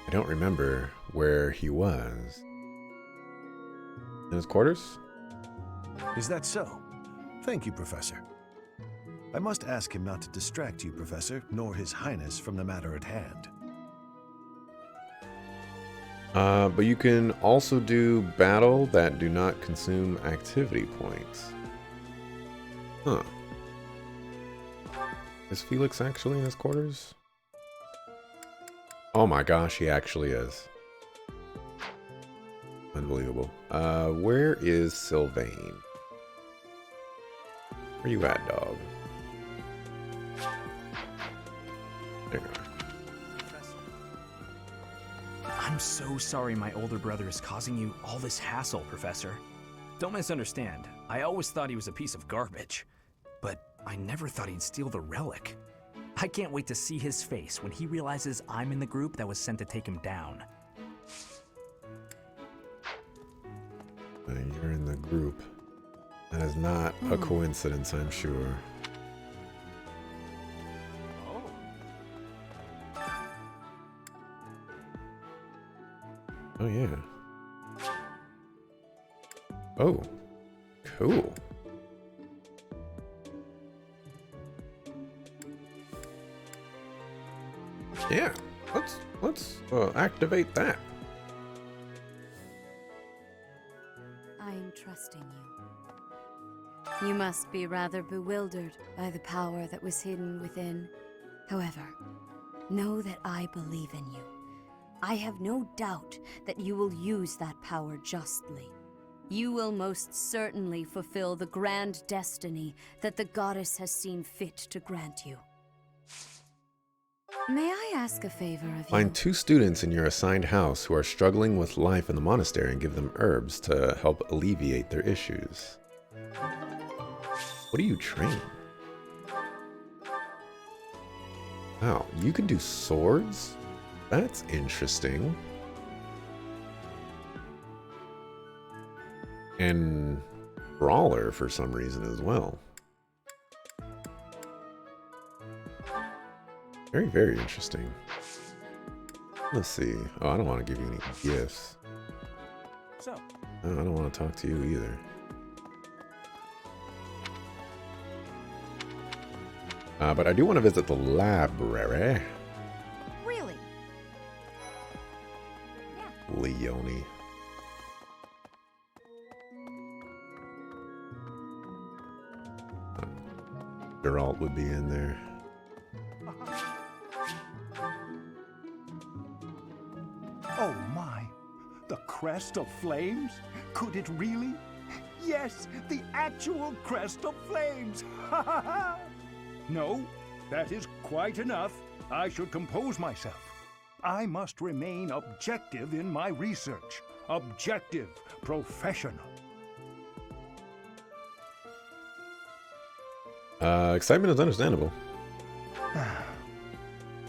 I don't remember where he was. In his quarters? Is that so? Thank you, Professor. I must ask him not to distract you, Professor, nor His Highness from the matter at hand. But you can also do battle that do not consume activity points. Huh. Is Felix actually in his quarters? Oh my gosh, he actually is. Unbelievable. Where is Sylvain? Where you at, dog? There you are. I'm so sorry my older brother is causing you all this hassle, Professor. Don't misunderstand. I always thought he was a piece of garbage. But I never thought he'd steal the relic. I can't wait to see his face when he realizes I'm in the group that was sent to take him down. You're in the group. That is not a coincidence, I'm sure. Oh, yeah. Oh, cool. Yeah, let's activate that. I am trusting you. You must be rather bewildered by the power that was hidden within. However, know that I believe in you. I have no doubt that you will use that power justly. You will most certainly fulfill the grand destiny that the goddess has seen fit to grant you. May I ask a favor of you? Find 2 students in your assigned house who are struggling with life in the monastery and give them herbs to help alleviate their issues. What do you train? Wow, you can do swords? That's interesting. And brawler for some reason as well. Very, very interesting. Let's see. Oh, I don't want to give you any gifts. So, No, I don't want to talk to you either. But I do want to visit the library. Really? Leonie. Geralt would be in there. oh my, the crest of flames? Could it really? Yes, the actual crest of flames! Ha ha ha! No, that is quite enough. I should compose myself. I must remain objective in my research. Objective, professional. Excitement is understandable.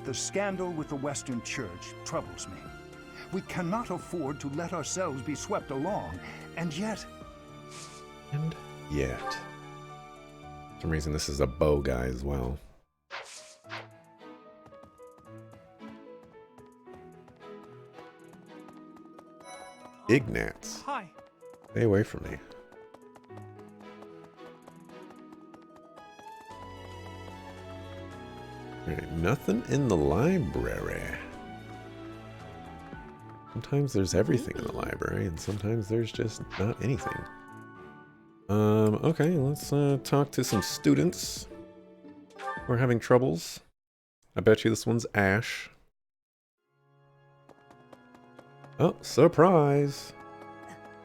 The scandal with the Western Church troubles me. We cannot afford to let ourselves be swept along, and yet... And yet... For some reason, this is a bow guy as well. Ignatz. Hi. Stay away from me. Alright, nothing in the library. Sometimes there's everything in the library, and sometimes there's just not anything. Okay, let's talk to some students who are having troubles. I bet you this one's Ash. Oh, surprise!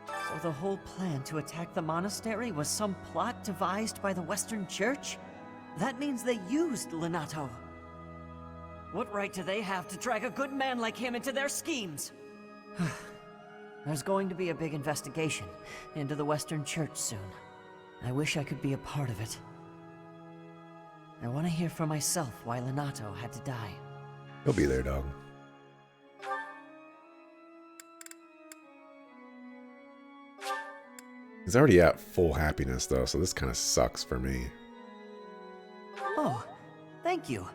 So the whole plan to attack the monastery was some plot devised by the Western Church? That means they used Lenato. What right do they have to drag a good man like him into their schemes? There's going to be a big investigation into the Western Church soon. I wish I could be a part of it. I want to hear for myself why Lenato had to die. He'll be there, dog. He's already at full happiness, though, so this kind of sucks for me. Oh, thank you.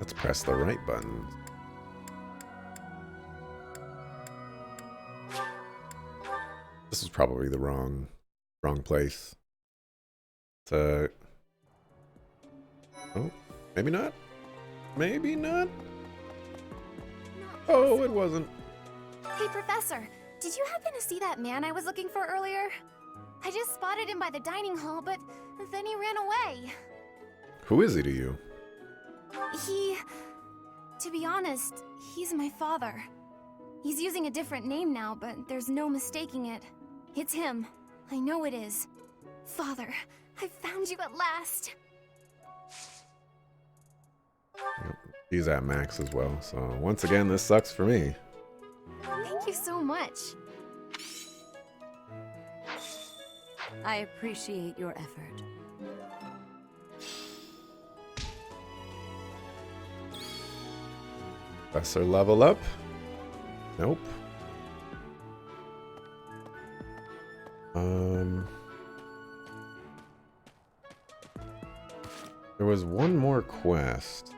Let's press the right button. This is probably the wrong place. Oh, maybe not. Maybe not. Oh, it wasn't. Hey, Professor, did you happen to see that man I was looking for earlier? I just spotted him by the dining hall, but then he ran away. Who is he to you? To be honest, he's my father. He's using a different name now, but there's no mistaking it. It's him. I know it is. Father, I found you at last. He's at max as well, so once again, this sucks for me. Thank you so much. I appreciate your effort. Professor level up? Nope. There was one more quest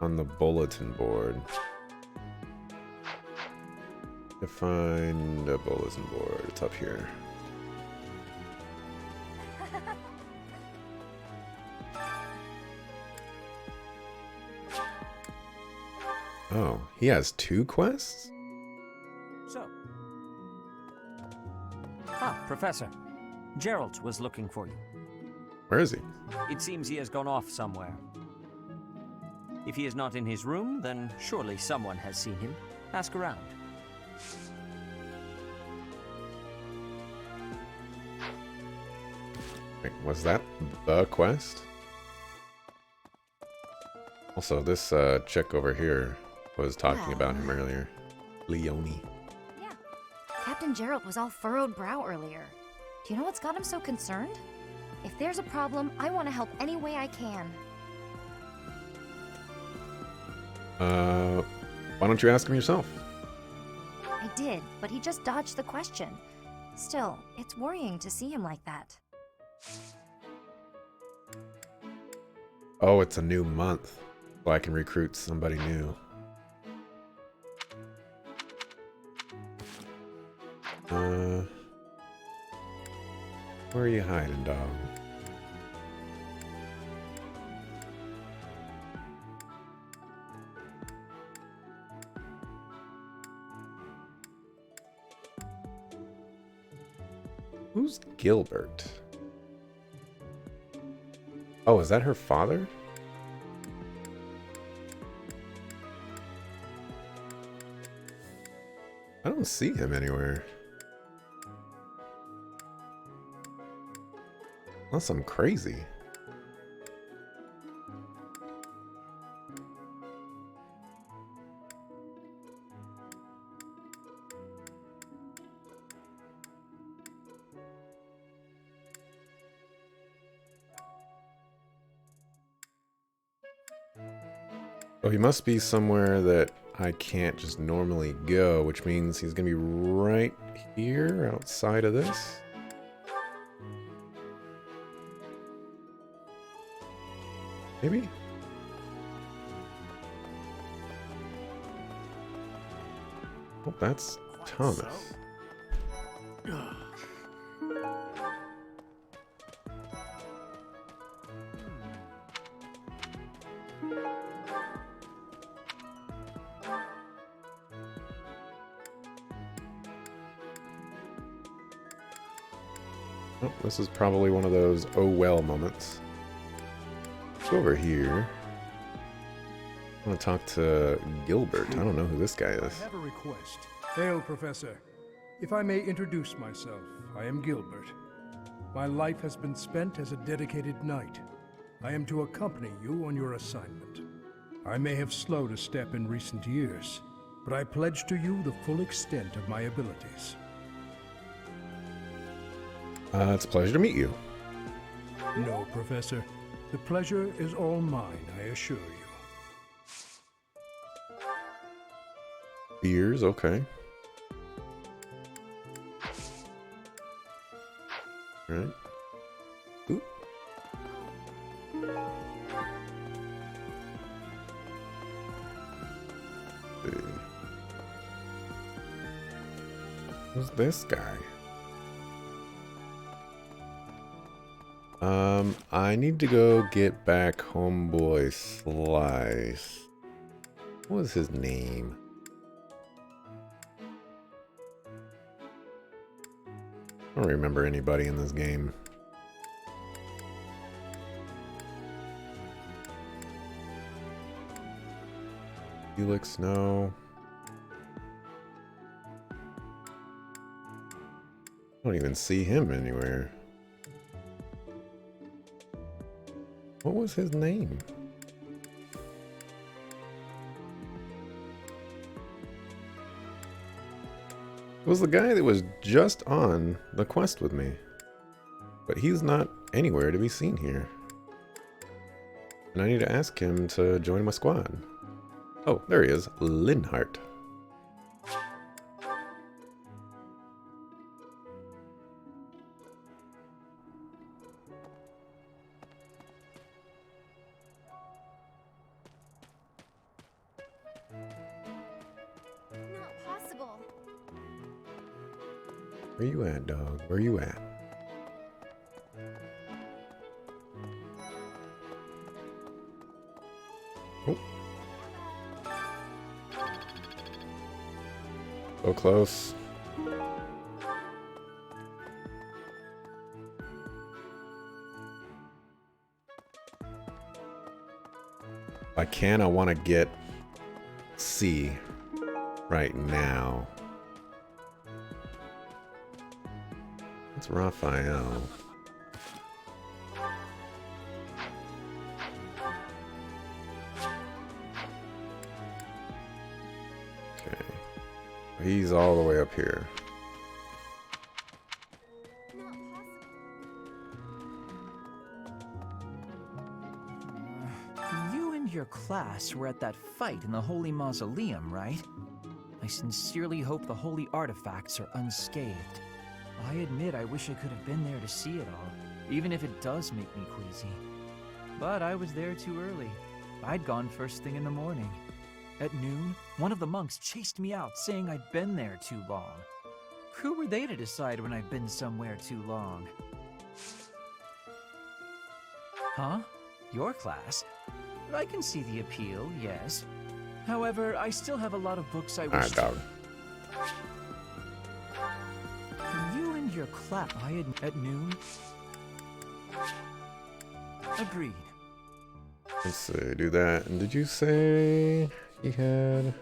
on the bulletin board. To find a bulletin board, it's up here. Oh, he has 2 quests? So. Professor. Geralt was looking for you. Where is he? It seems he has gone off somewhere. If he is not in his room, then surely someone has seen him. Ask around. Wait, was that the quest? Also, this chick over here was talking about him earlier. Leonie. Yeah. Captain Geralt was all furrowed brow earlier. Do you know what's got him so concerned? If there's a problem, I want to help any way I can. Why don't you ask him yourself? I did, but he just dodged the question. Still, it's worrying to see him like that. Oh, it's a new month, so I can recruit somebody new. Where are you hiding, dog? Who's Gilbert? Oh, is that her father? I don't see him anywhere. Unless I'm crazy. Oh, he must be somewhere that I can't just normally go, which means he's gonna be right here outside of this. Maybe? Oh, that's Thomas. Oh, this is probably one of those oh well moments. Let's go over here. I want to talk to Gilbert. I don't know who this guy is. I have a request. Hail, Professor. If I may introduce myself, I am Gilbert. My life has been spent as a dedicated knight. I am to accompany you on your assignment. I may have slowed a step in recent years, but I pledge to you the full extent of my abilities. It's a pleasure to meet you. No, Professor. The pleasure is all mine, I assure you. Beers, okay. Alright. Ooh. Let's see. Who's this guy? I need to go get back homeboy Slice. What was his name? I don't remember anybody in this game. Felix, no. I don't even see him anywhere. What was his name? It was the guy that was just on the quest with me. But he's not anywhere to be seen here. And I need to ask him to join my squad. Oh, there he is. Linhart. Not possible. Where you at, dog? Where you at? Oh. So close. If I can, I want to get C right now. It's Raphael. Okay. He's all the way up here. You and your class were at that fight in the Holy Mausoleum, right? I sincerely hope the holy artifacts are unscathed. I admit I wish I could have been there to see it all, even if it does make me queasy. But I was there too early. I'd gone first thing in the morning. At noon, one of the monks chased me out, saying I'd been there too long. Who were they to decide when I've been somewhere too long? Huh? Your class? I can see the appeal, yes. However, I still have a lot of books I wish to... You and your class at noon? Agreed. Let's see, do that. And did you say he had...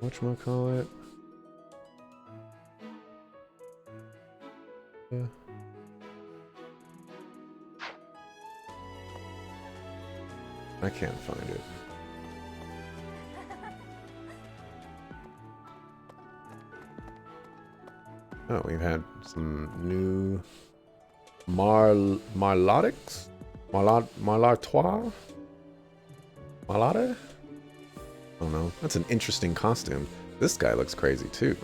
whatchamacallit? I can't find it. Oh, we've had some new Marlotics? Marlartois? Marlade? I don't know. That's an interesting costume. This guy looks crazy too.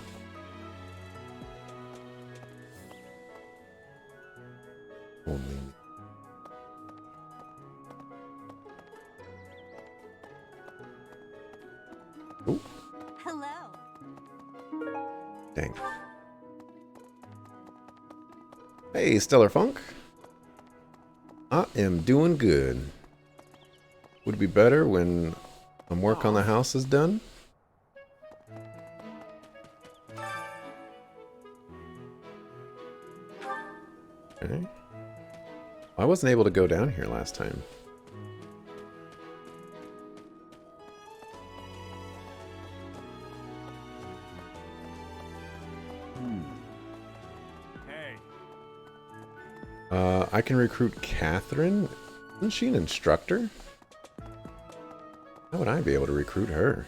Only. Ooh. Hello. Dang. Hey, Stellar Funk. I am doing good. Would it be better when some work on the house is done? Okay. I wasn't able to go down here last time. I can recruit Catherine. Isn't she an instructor? How would I be able to recruit her?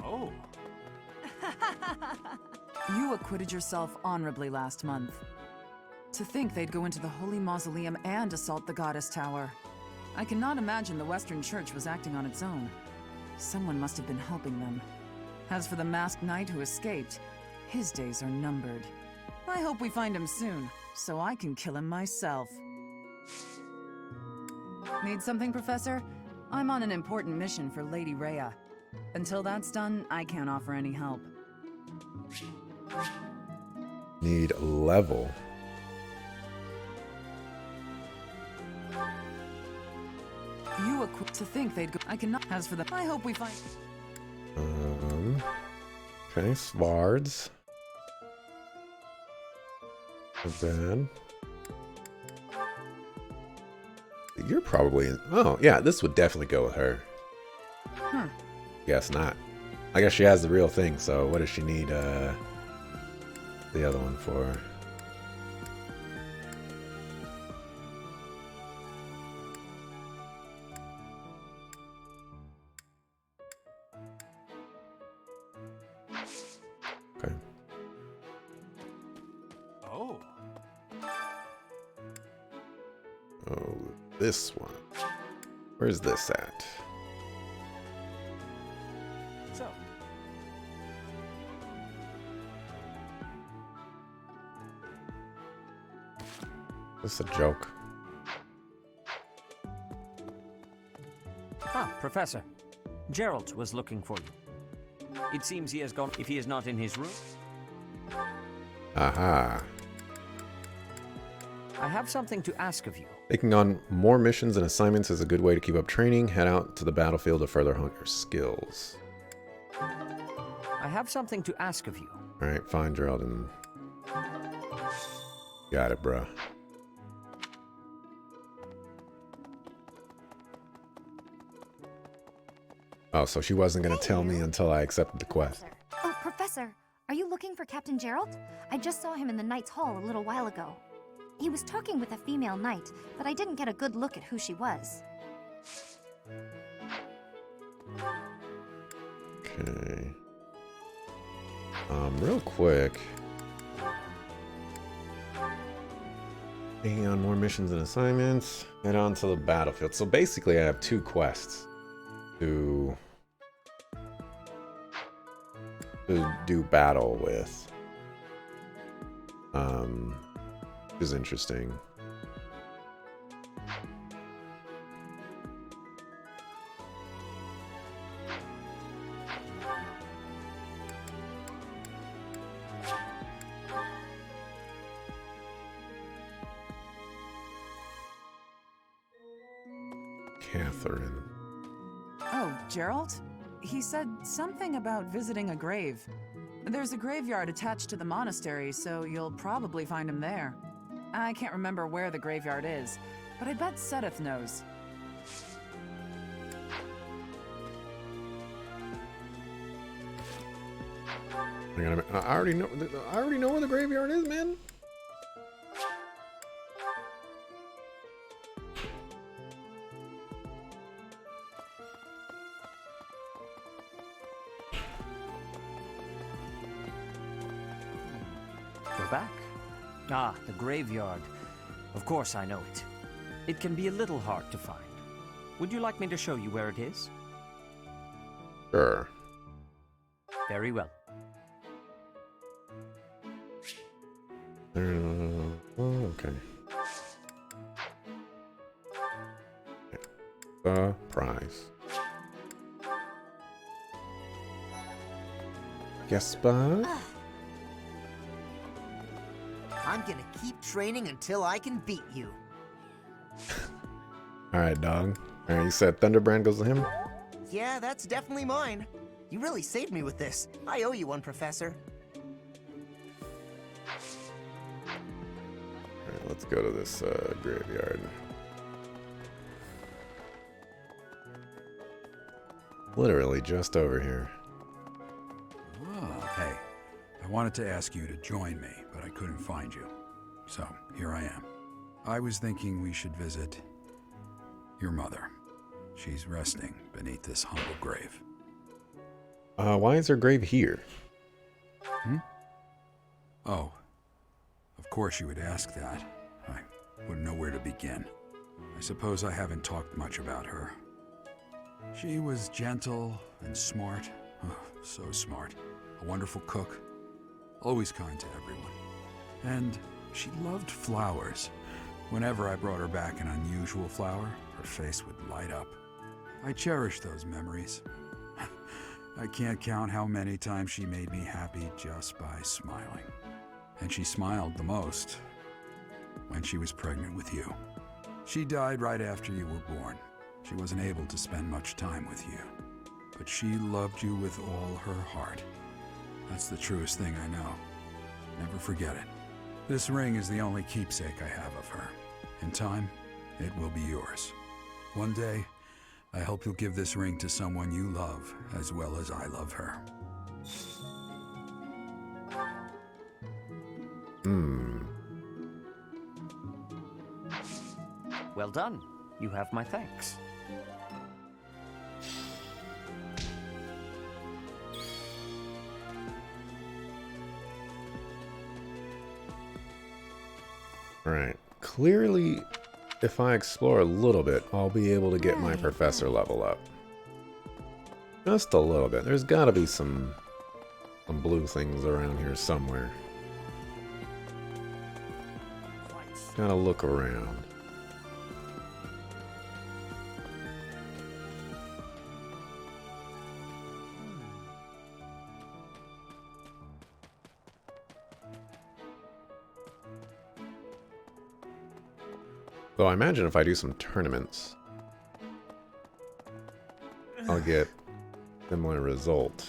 Oh. You acquitted yourself honorably last month. To think they'd go into the Holy Mausoleum and assault the Goddess Tower. I cannot imagine the Western Church was acting on its own. Someone must have been helping them. As for the masked knight who escaped, his days are numbered. I hope we find him soon, so I can kill him myself. Need something, Professor? I'm on an important mission for Lady Rhea. Until that's done, I can't offer any help. Need level. To think they'd go. I cannot. As for the. I hope we find. Okay, Svards. Not bad. You're probably in. Oh, yeah, this would definitely go with her. Guess not. I guess she has the real thing, so what does she need the other one for? Okay. Oh. Oh, this one. Where's this at? So, This is a joke. Professor. Gerald was looking for you. It seems he has gone. If he is not in his room. Aha. I have something to ask of you. Taking on more missions and assignments is a good way to keep up training. Head out to the battlefield to further hone your skills. I have something to ask of you. Alright, fine, Gerald. And got it, bruh. Oh, so she wasn't going to tell me until I accepted the quest. Oh, Professor, are you looking for Captain Gerald? I just saw him in the Knight's Hall a little while ago. He was talking with a female knight, but I didn't get a good look at who she was. Okay. Real quick. Taking on more missions and assignments. Head on to the battlefield. So basically I have two quests to do battle with. Which is interesting. Catherine. Oh, Gerald? He said something about visiting a grave. There's a graveyard attached to the monastery, so you'll probably find him there. I can't remember where the graveyard is, but I bet Sedith knows. I already know where the graveyard is, man. We're back. Ah, the graveyard. Of course I know it. It can be a little hard to find. Would you like me to show you where it is? Sure. Very well. Okay. Surprise. Gespa? I'm gonna keep training until I can beat you. Alright, dog. Alright, you said Thunderbrand goes to him? Yeah, that's definitely mine. You really saved me with this. I owe you one, Professor. Alright, let's go to this graveyard. Literally just over here. Oh, hey. I wanted to ask you to join me, but I couldn't find you. So, here I am. I was thinking we should visit your mother. She's resting beneath this humble grave. Why is her grave here? Oh, of course you would ask that. I wouldn't know where to begin. I suppose I haven't talked much about her. She was gentle and smart. Oh, so smart. A wonderful cook. Always kind to everyone. And she loved flowers. Whenever I brought her back an unusual flower, her face would light up. I cherish those memories. I can't count how many times she made me happy just by smiling. And she smiled the most when she was pregnant with you. She died right after you were born. She wasn't able to spend much time with you, but she loved you with all her heart. That's the truest thing I know. Never forget it. This ring is the only keepsake I have of her. In time, it will be yours. One day, I hope you'll give this ring to someone you love as well as I love her. Well done. You have my thanks. Alright. Clearly, if I explore a little bit, I'll be able to get my professor level up. Just a little bit. There's gotta be some blue things around here somewhere. Gotta look around. Though I imagine if I do some tournaments, I'll get similar result.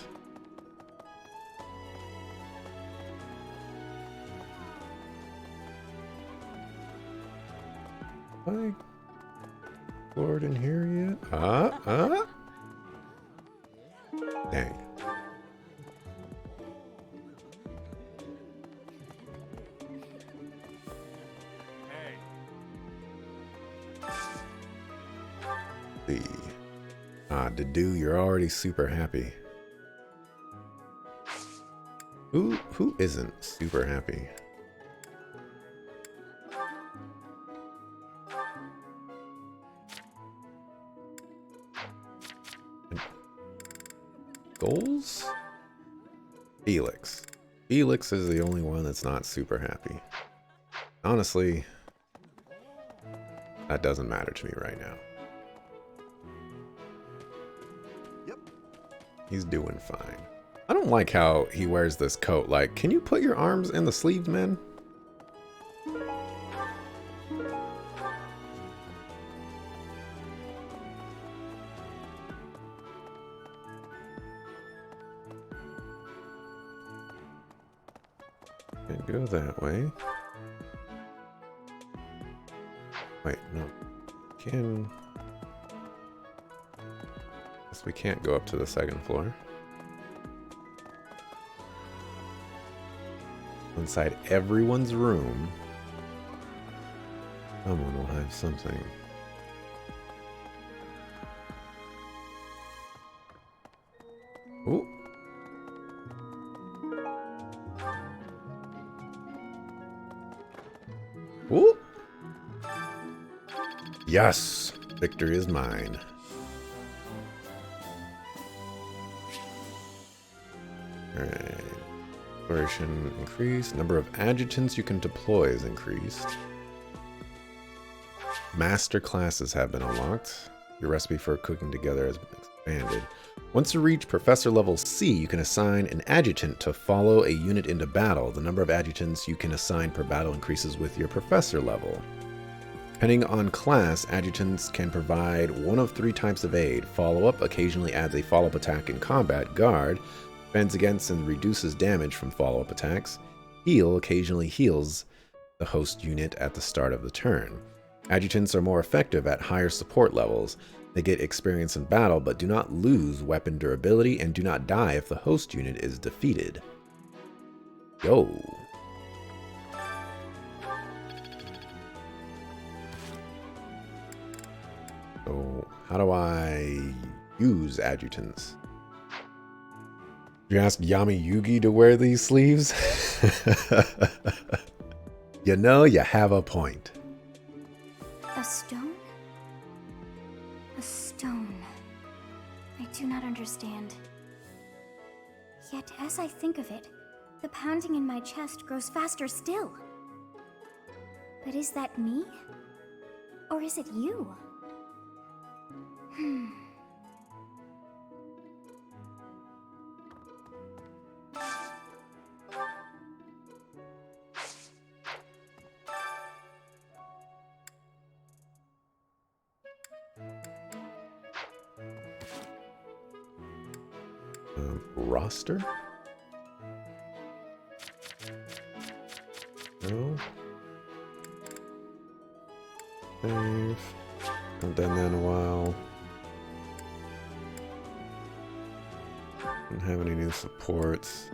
Have I explored in here yet? Dang. Dedu, you're already super happy. Who isn't super happy? Goals? Felix. Felix is the only one that's not super happy. Honestly, that doesn't matter to me right now. He's doing fine. I don't like how he wears this coat. Like, can you put your arms in the sleeves, man? Can't go that way. Wait, no. Can... We can't go up to the second floor. Inside everyone's room, someone will have something. Ooh. Ooh. Yes, victory is mine. Alright. Exploration increased. Number of adjutants you can deploy is increased. Master classes have been unlocked. Your recipe for cooking together has been expanded. Once you reach Professor level C, you can assign an adjutant to follow a unit into battle. The number of adjutants you can assign per battle increases with your Professor level. Depending on class, adjutants can provide one of 3 types of aid. Follow-up occasionally adds a follow-up attack in combat. Guard defends against and reduces damage from follow-up attacks. Heal occasionally heals the host unit at the start of the turn. Adjutants are more effective at higher support levels. They get experience in battle, but do not lose weapon durability and do not die if the host unit is defeated. Yo. So, how do I use adjutants? You ask Yami Yugi to wear these sleeves? You know, you have a point. A stone? A stone. I do not understand. Yet, as I think of it, the pounding in my chest grows faster still. But is that me? Or is it you? Roster? No. Save. Haven't done that in a while. Don't have any new supports.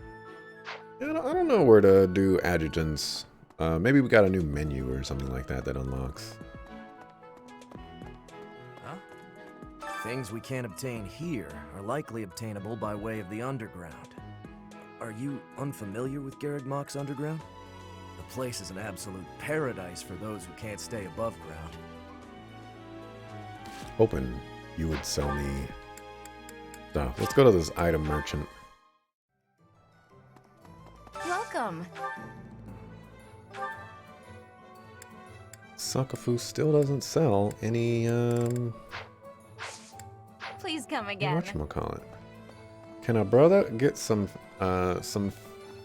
Yeah, I don't know where to do adjutants. Maybe we got a new menu or something like that that unlocks. Things we can't obtain here are likely obtainable by way of the underground. Are you unfamiliar with Garreg Mach's underground? The place is an absolute paradise for those who can't stay above ground. Hoping you would sell me stuff. Let's go to this item merchant. Welcome. Sakafu still doesn't sell any, Please come again. whatchamacallit. Can a brother get some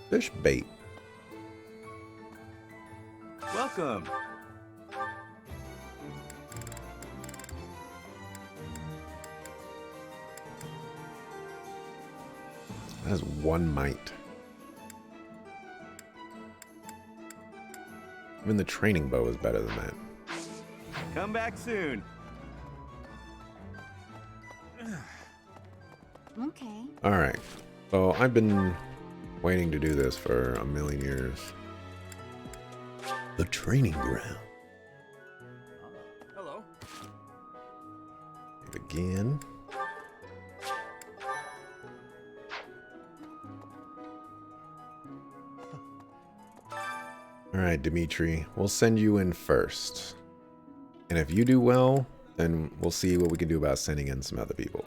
fish bait? Welcome. That has 1 might. Even the training bow is better than that. Come back soon. Okay. Alright. So I've been waiting to do this for a million years. The training ground. Hello. Again. Alright, Dimitri. We'll send you in first. And if you do well, then we'll see what we can do about sending in some other people.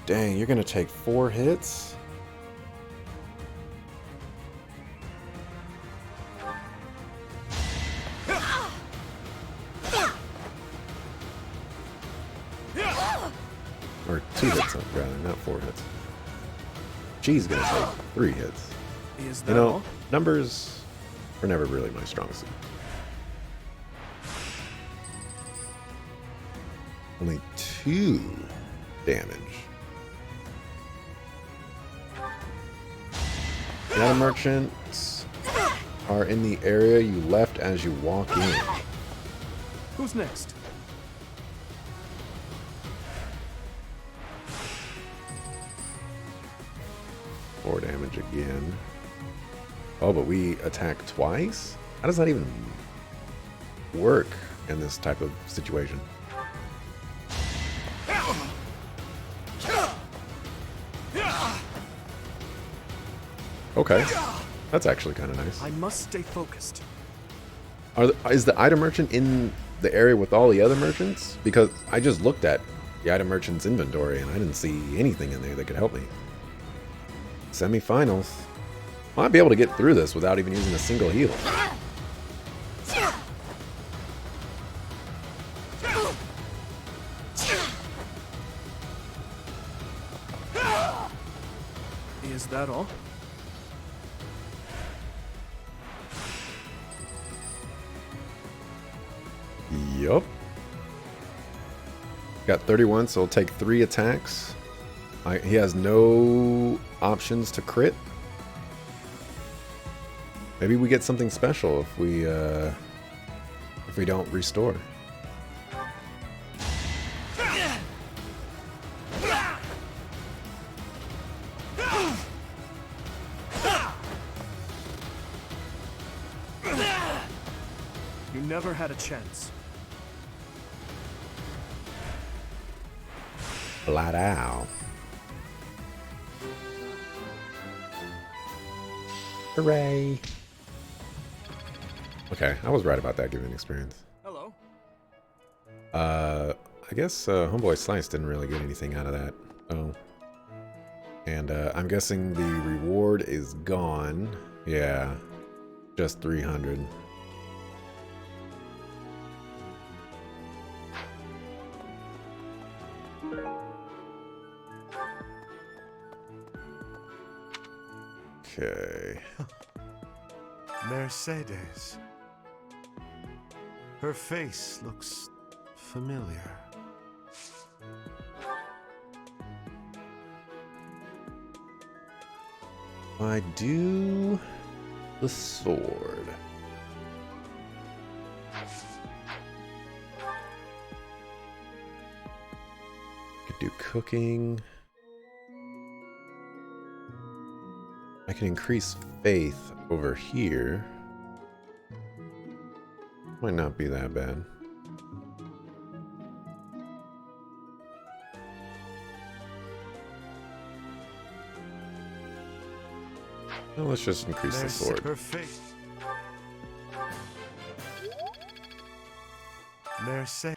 Dang, you're gonna take 4 hits? Or 2 hits, rather, not 4 hits. She's gonna take 3 hits. Is that You know, all? numbers are never really my strong suit. Only 2 damage. The other merchants are in the area you left as you walk in. Who's next? Four damage again. Oh, but we attack twice? How does that even work in this type of situation? Okay, that's actually kind of nice. I must stay focused. Is the item merchant in the area with all the other merchants? Because I just looked at the item merchant's inventory and I didn't see anything in there that could help me. Semifinals. Might be able to get through this without even using a single heal. Is that all? Yup. Got 31, so he'll take 3 attacks. He has no options to crit. Maybe we get something special if we don't restore. You never had a chance. Flat out. Hooray. Okay, I was right about that given experience. Hello. I guess Homeboy Slice didn't really get anything out of that. Oh. And I'm guessing the reward is gone. Yeah. Just 300. Okay. Mercedes. Her face looks familiar. I do the sword. Could do cooking. I can increase faith over here. Might not be that bad. Well, let's just increase the sword. Her face.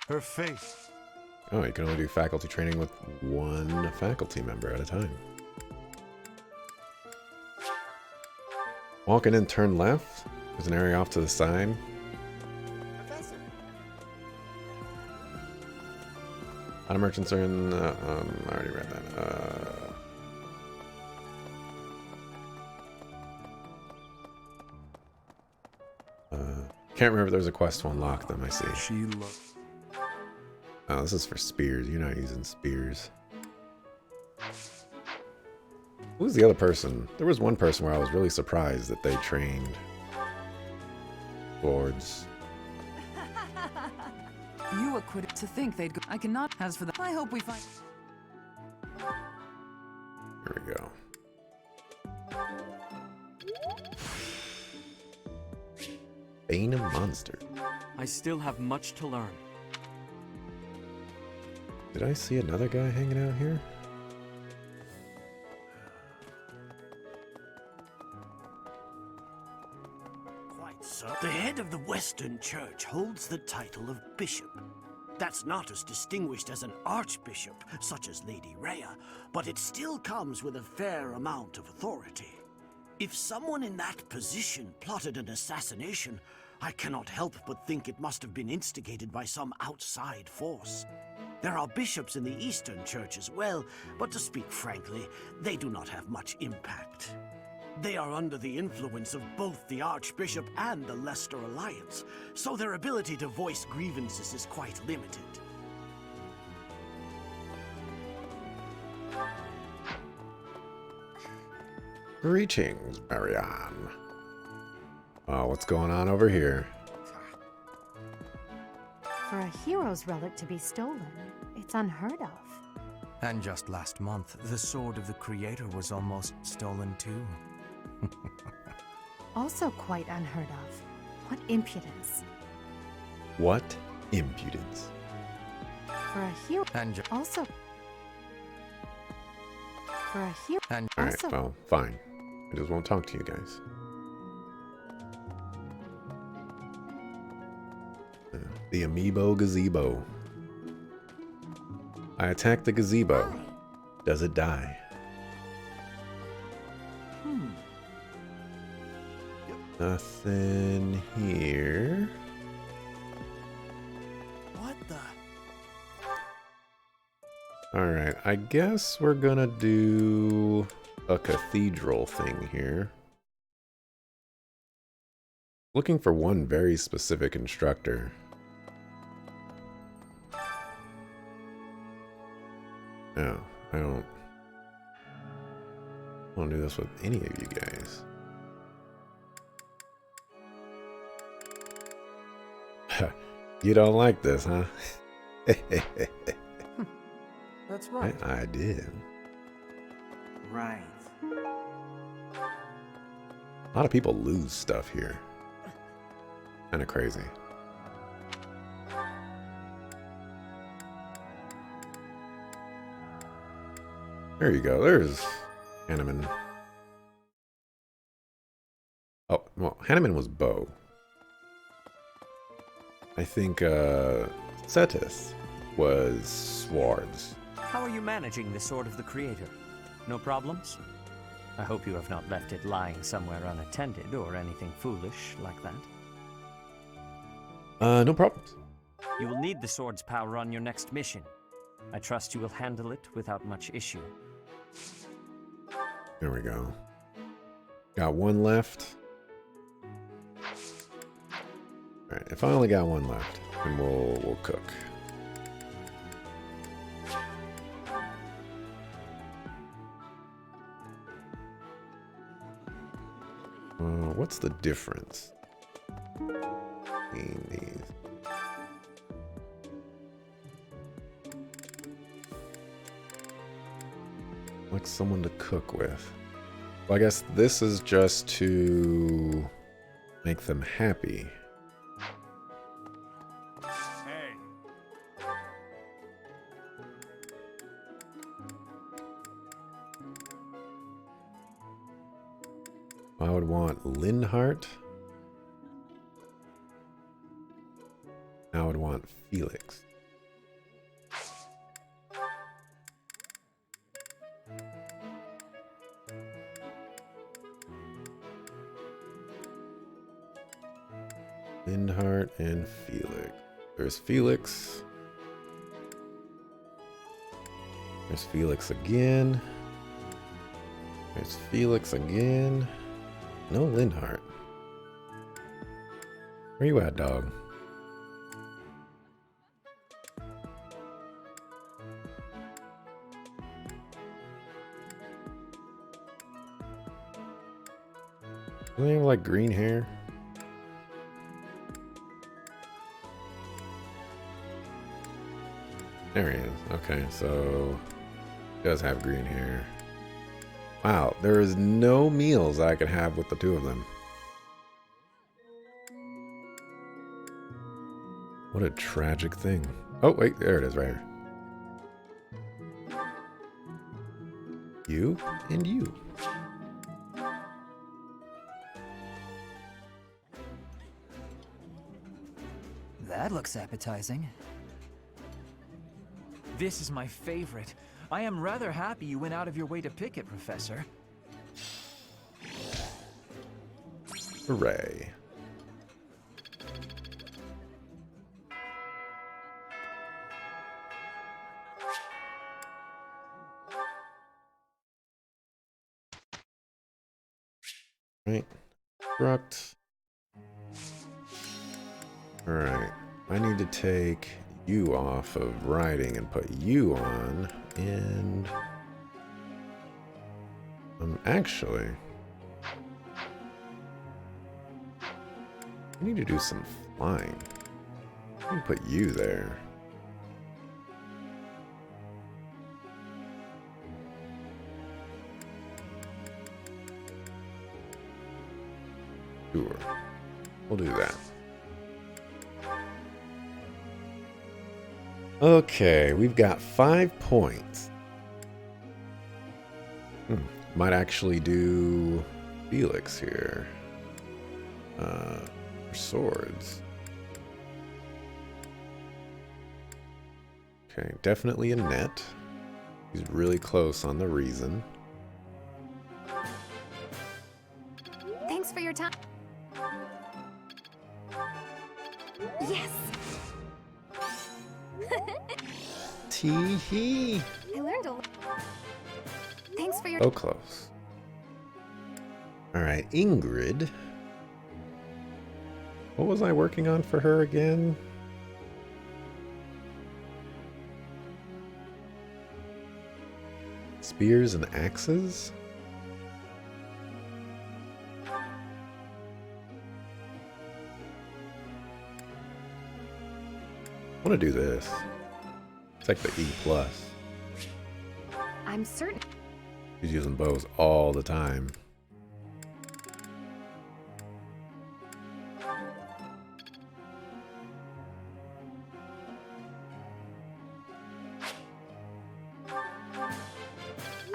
Her face. Oh, you can only do faculty training with one faculty member at a time. Walk in and turn left. There's an area off to the side. Professor. Auto merchants are in. I already read that. Can't remember if there's a quest to unlock them. I see. Oh, this is for spears. You're not using spears. Who's the other person? There was one person where I was really surprised that they trained swords. You acquitted to think they'd go. I cannot. As for the. I hope we find. Here we go. Bane of Monster. I still have much to learn. Did I see another guy hanging out here? Quite so. The head of the Western Church holds the title of bishop. That's not as distinguished as an archbishop, such as Lady Rhea, but it still comes with a fair amount of authority. If someone in that position plotted an assassination, I cannot help but think it must have been instigated by some outside force. There are bishops in the Eastern Church as well, but to speak frankly, they do not have much impact. They are under the influence of both the Archbishop and the Leicester Alliance, so their ability to voice grievances is quite limited. Greetings, Marianne. Oh, what's going on over here? For a hero's relic to be stolen, it's unheard of. And just last month, the sword of the Creator was almost stolen too. Also quite unheard of. What impudence. What impudence? For a hero. And also. For a hero. And alright, well, fine. I just won't talk to you guys. The Amiibo Gazebo. I attack the gazebo. Does it die? Nothing here. What the? Alright, I guess we're gonna do a cathedral thing here. Looking for one very specific instructor. No, I don't want to do this with any of you guys. You don't like this, huh? That's right. I did. Right. A lot of people lose stuff here. Kind of crazy. There you go. There's Hanneman. Oh, well, Hanneman was bow. I think, Cetus was swords. How are you managing the Sword of the Creator? No problems? I hope you have not left it lying somewhere unattended or anything foolish like that. No problems. You will need the sword's power on your next mission. I trust you will handle it without much issue. There we go. Got one left. Alright, if I only got one left, then we'll cook. What's the difference between these? Like someone to cook with. Well, I guess this is just to make them happy. Hey. I would want Linhart. I would want Felix. Linhart and Felix. There's Felix. There's Felix again. There's Felix again. No Linhart. Where you at, dog? Do they have like green hair? There he is. Okay, so he does have green hair. Wow, there is no meals I could have with the two of them. What a tragic thing. Oh, wait, there it is right here. You and you. That looks appetizing. This is my favorite. I am rather happy you went out of your way to pick it, Professor. Hooray. Right. Construct. Alright. I need to take you off of riding and put you on, and actually I need to do some flying. I can put you there. Sure, we'll do that. Okay, we've got 5 points. Might actually do Felix here. For swords. Okay, definitely a net. He's really close on the reason. Thanks for your time. Yes. Tee-hee. I learned a lot. Thanks for your. So close. All right, Ingrid. What was I working on for her again? Spears and axes? I want to do this. It's like the E+. I'm certain. She's using bows all the time.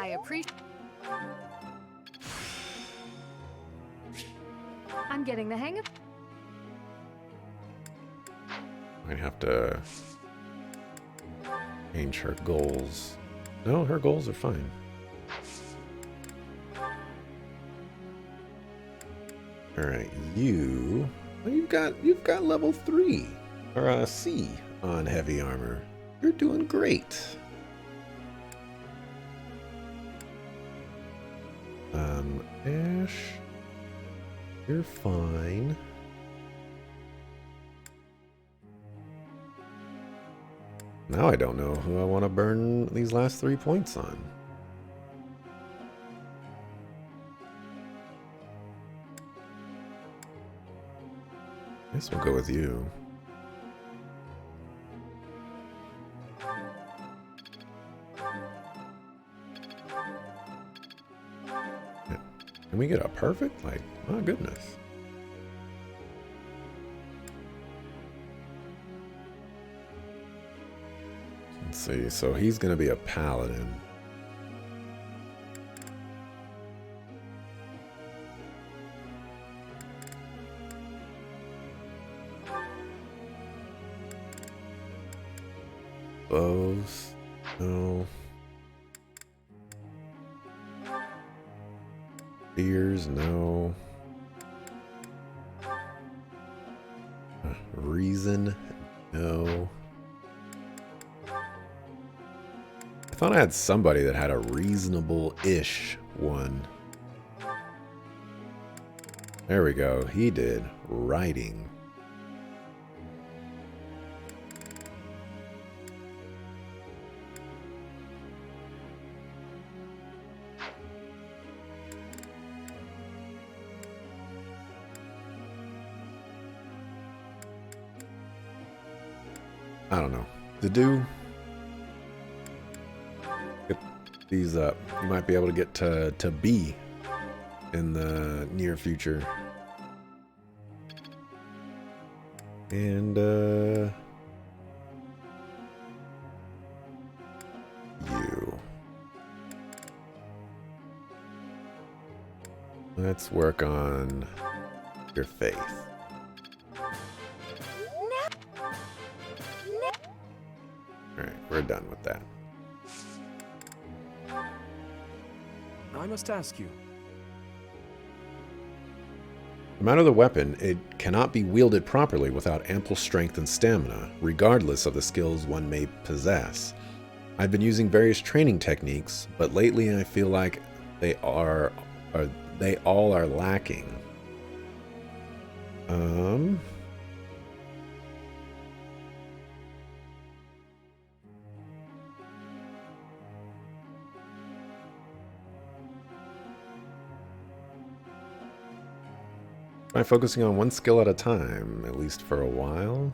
I appreciate. I'm getting the hang of. Might have to change her goals. No, her goals are fine. All right, you. Well, you've got level 3 or C on heavy armor. You're doing great. Ash, you're fine. Now I don't know who I want to burn these last 3 points on. Guess we'll go with you. Yeah. Can we get a perfect? Like, my goodness. Let's see, so he's going to be a paladin. Bows? No. Spears? No. Reason? No. I thought I had somebody that had a reasonable-ish one. There we go. He did. Writing. I don't know. To do... Get these up. You might be able to get to B in the near future. And you. Let's work on your faith. Alright, we're done with that. I must ask you. No matter the weapon, it cannot be wielded properly without ample strength and stamina, regardless of the skills one may possess. I've been using various training techniques, but lately I feel like they all are lacking. By focusing on one skill at a time, at least for a while.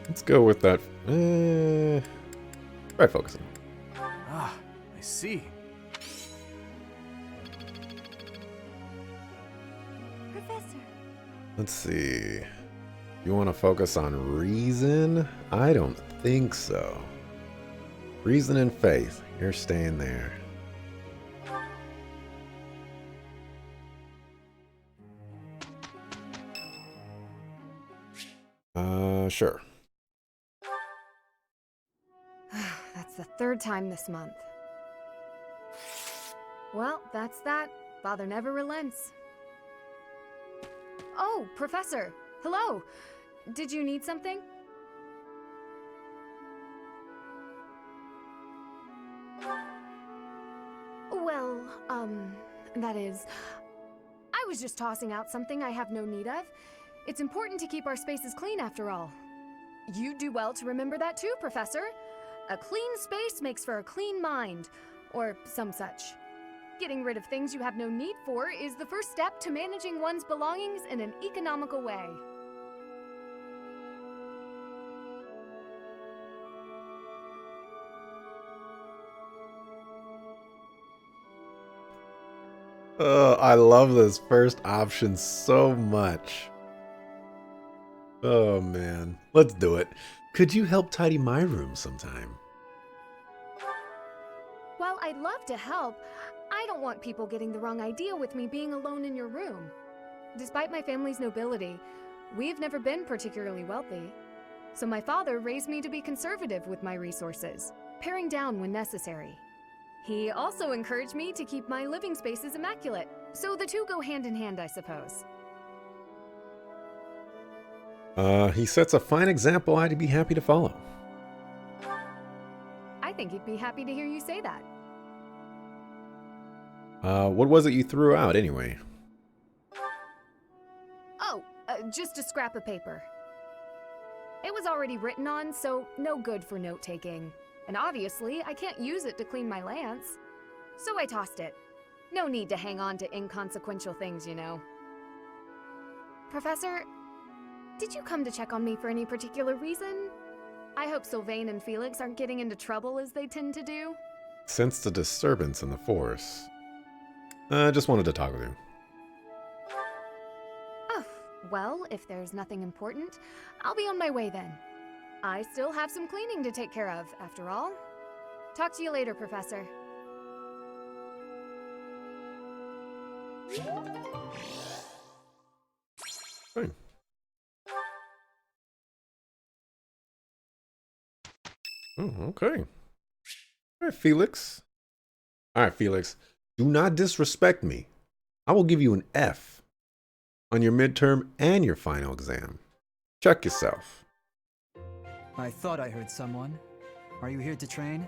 Let's go with that. Try focusing. Ah, I see. Professor. Let's see. You want to focus on reason? I don't think so. Reason and faith. You're staying there. Sure. That's the 3rd time this month. Well, that's that. Father never relents. Oh, Professor. Hello. Did you need something? Well, that is... I was just tossing out something I have no need of. It's important to keep our spaces clean after all. You'd do well to remember that too, Professor. A clean space makes for a clean mind, or some such. Getting rid of things you have no need for is the first step to managing one's belongings in an economical way. I love this first option so much. Oh man, let's do it. Could you help tidy my room sometime? While I'd love to help, I don't want people getting the wrong idea with me being alone in your room. Despite my family's nobility, we've never been particularly wealthy. So my father raised me to be conservative with my resources, paring down when necessary. He also encouraged me to keep my living spaces immaculate, so the two go hand in hand, I suppose. He sets a fine example I'd be happy to follow. I think think he'd be happy to hear you say that. What was it you threw out anyway? Oh, just a scrap of paper. It was already written on, so no good for note-taking. And obviously, I can't use it to clean my lance. So I tossed it. No need to hang on to inconsequential things, you know. Professor, did you come to check on me for any particular reason? I hope Sylvain and Felix aren't getting into trouble as they tend to do. Sensed a disturbance in the force. Just wanted to talk with you. Oh, well, if there's nothing important, I'll be on my way then. I still have some cleaning to take care of, after all. Talk to you later, Professor. Fine. Oh, okay. All right, Felix. All right, Felix. Do not disrespect me. I will give you an F on your midterm and your final exam. Check yourself. I thought I heard someone. Are you here to train?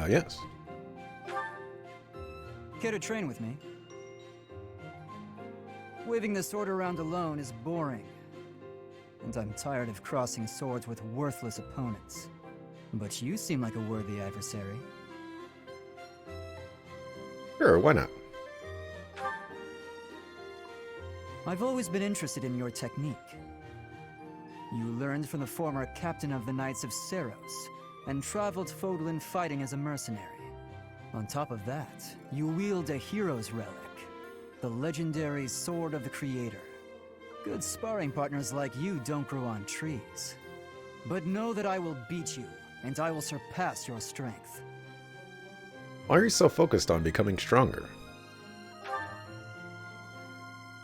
Yes. Care to train with me? Waving the sword around alone is boring. And I'm tired of crossing swords with worthless opponents. But you seem like a worthy adversary. Sure, why not? I've always been interested in your technique. You learned from the former captain of the Knights of Seros, and traveled Fodlan fighting as a mercenary. On top of that, you wield a hero's relic, the legendary Sword of the Creator. Good sparring partners like you don't grow on trees. But know that I will beat you, and I will surpass your strength. Why are you so focused on becoming stronger?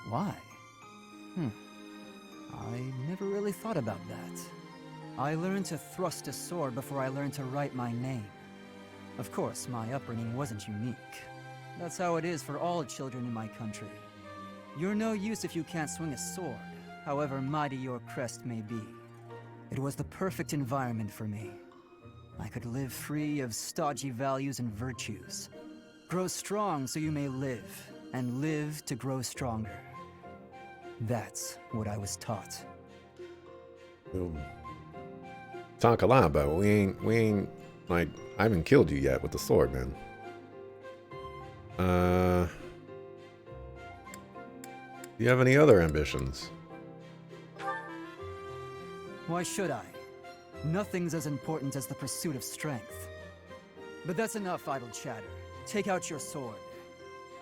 Why? I never really thought about that. I learned to thrust a sword before I learned to write my name. Of course, my upbringing wasn't unique. That's how it is for all children in my country. You're no use if you can't swing a sword, however mighty your crest may be. It was the perfect environment for me. I could live free of stodgy values and virtues. Grow strong so you may live, and live to grow stronger. That's what I was taught. We'll talk a lot, but we ain't, like, I haven't killed you yet with the sword, man. Do you have any other ambitions? Why should I? Nothing's as important as the pursuit of strength. But that's enough idle chatter. Take out your sword.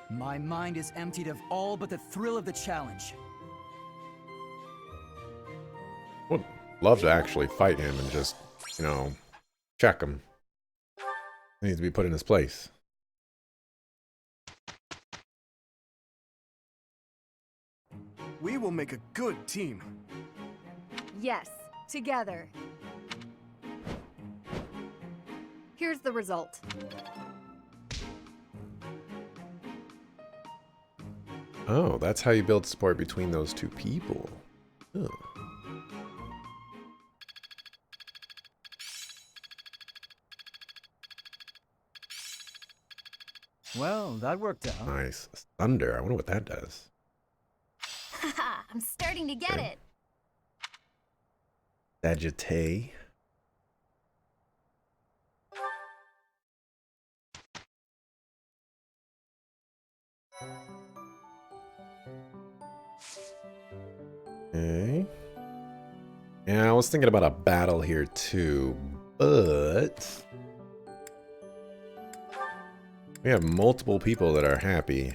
My mind is emptied of all but the thrill of the challenge. Would love to actually fight him and just, you know, check him. He needs to be put in his place. We will make a good team. Yes, together. Here's the result. Oh, that's how you build support between those two people. Oh. Well, that worked out. Nice. Thunder. I wonder what that does. Haha, I'm starting to get it. Sagittae. Okay. Yeah, I was thinking about a battle here too, but we have multiple people that are happy.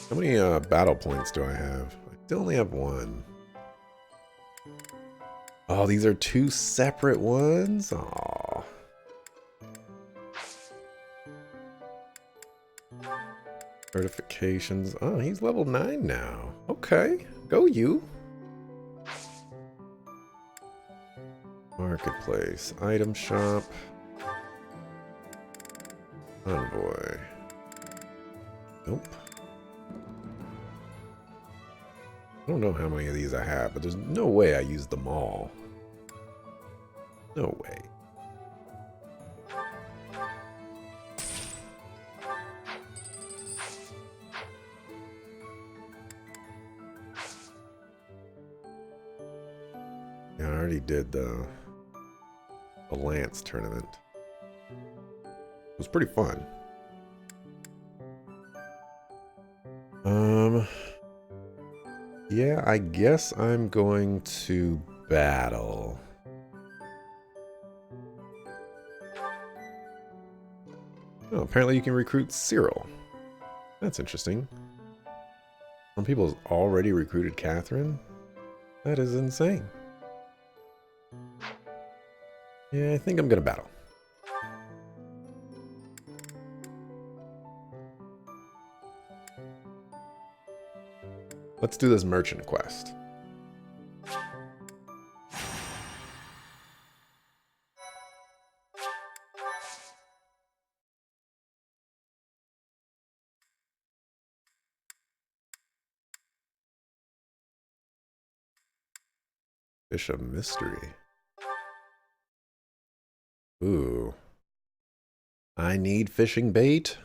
How many battle points do I have? I still only have one. Oh, these are two separate ones? Aww. Certifications. Oh, he's level 9 now. Okay, go you. Marketplace. Item shop. Envoy. Nope. I don't know how many of these I have, but there's no way I used them all. No way. Yeah, I already did the Lance tournament. It was pretty fun. Yeah, I guess I'm going to battle. Oh, apparently you can recruit Cyril. That's interesting. Some people have already recruited Catherine? That is insane. Yeah, I think I'm gonna battle. Let's do this merchant quest. Fish of Mystery. Ooh. I need fishing bait.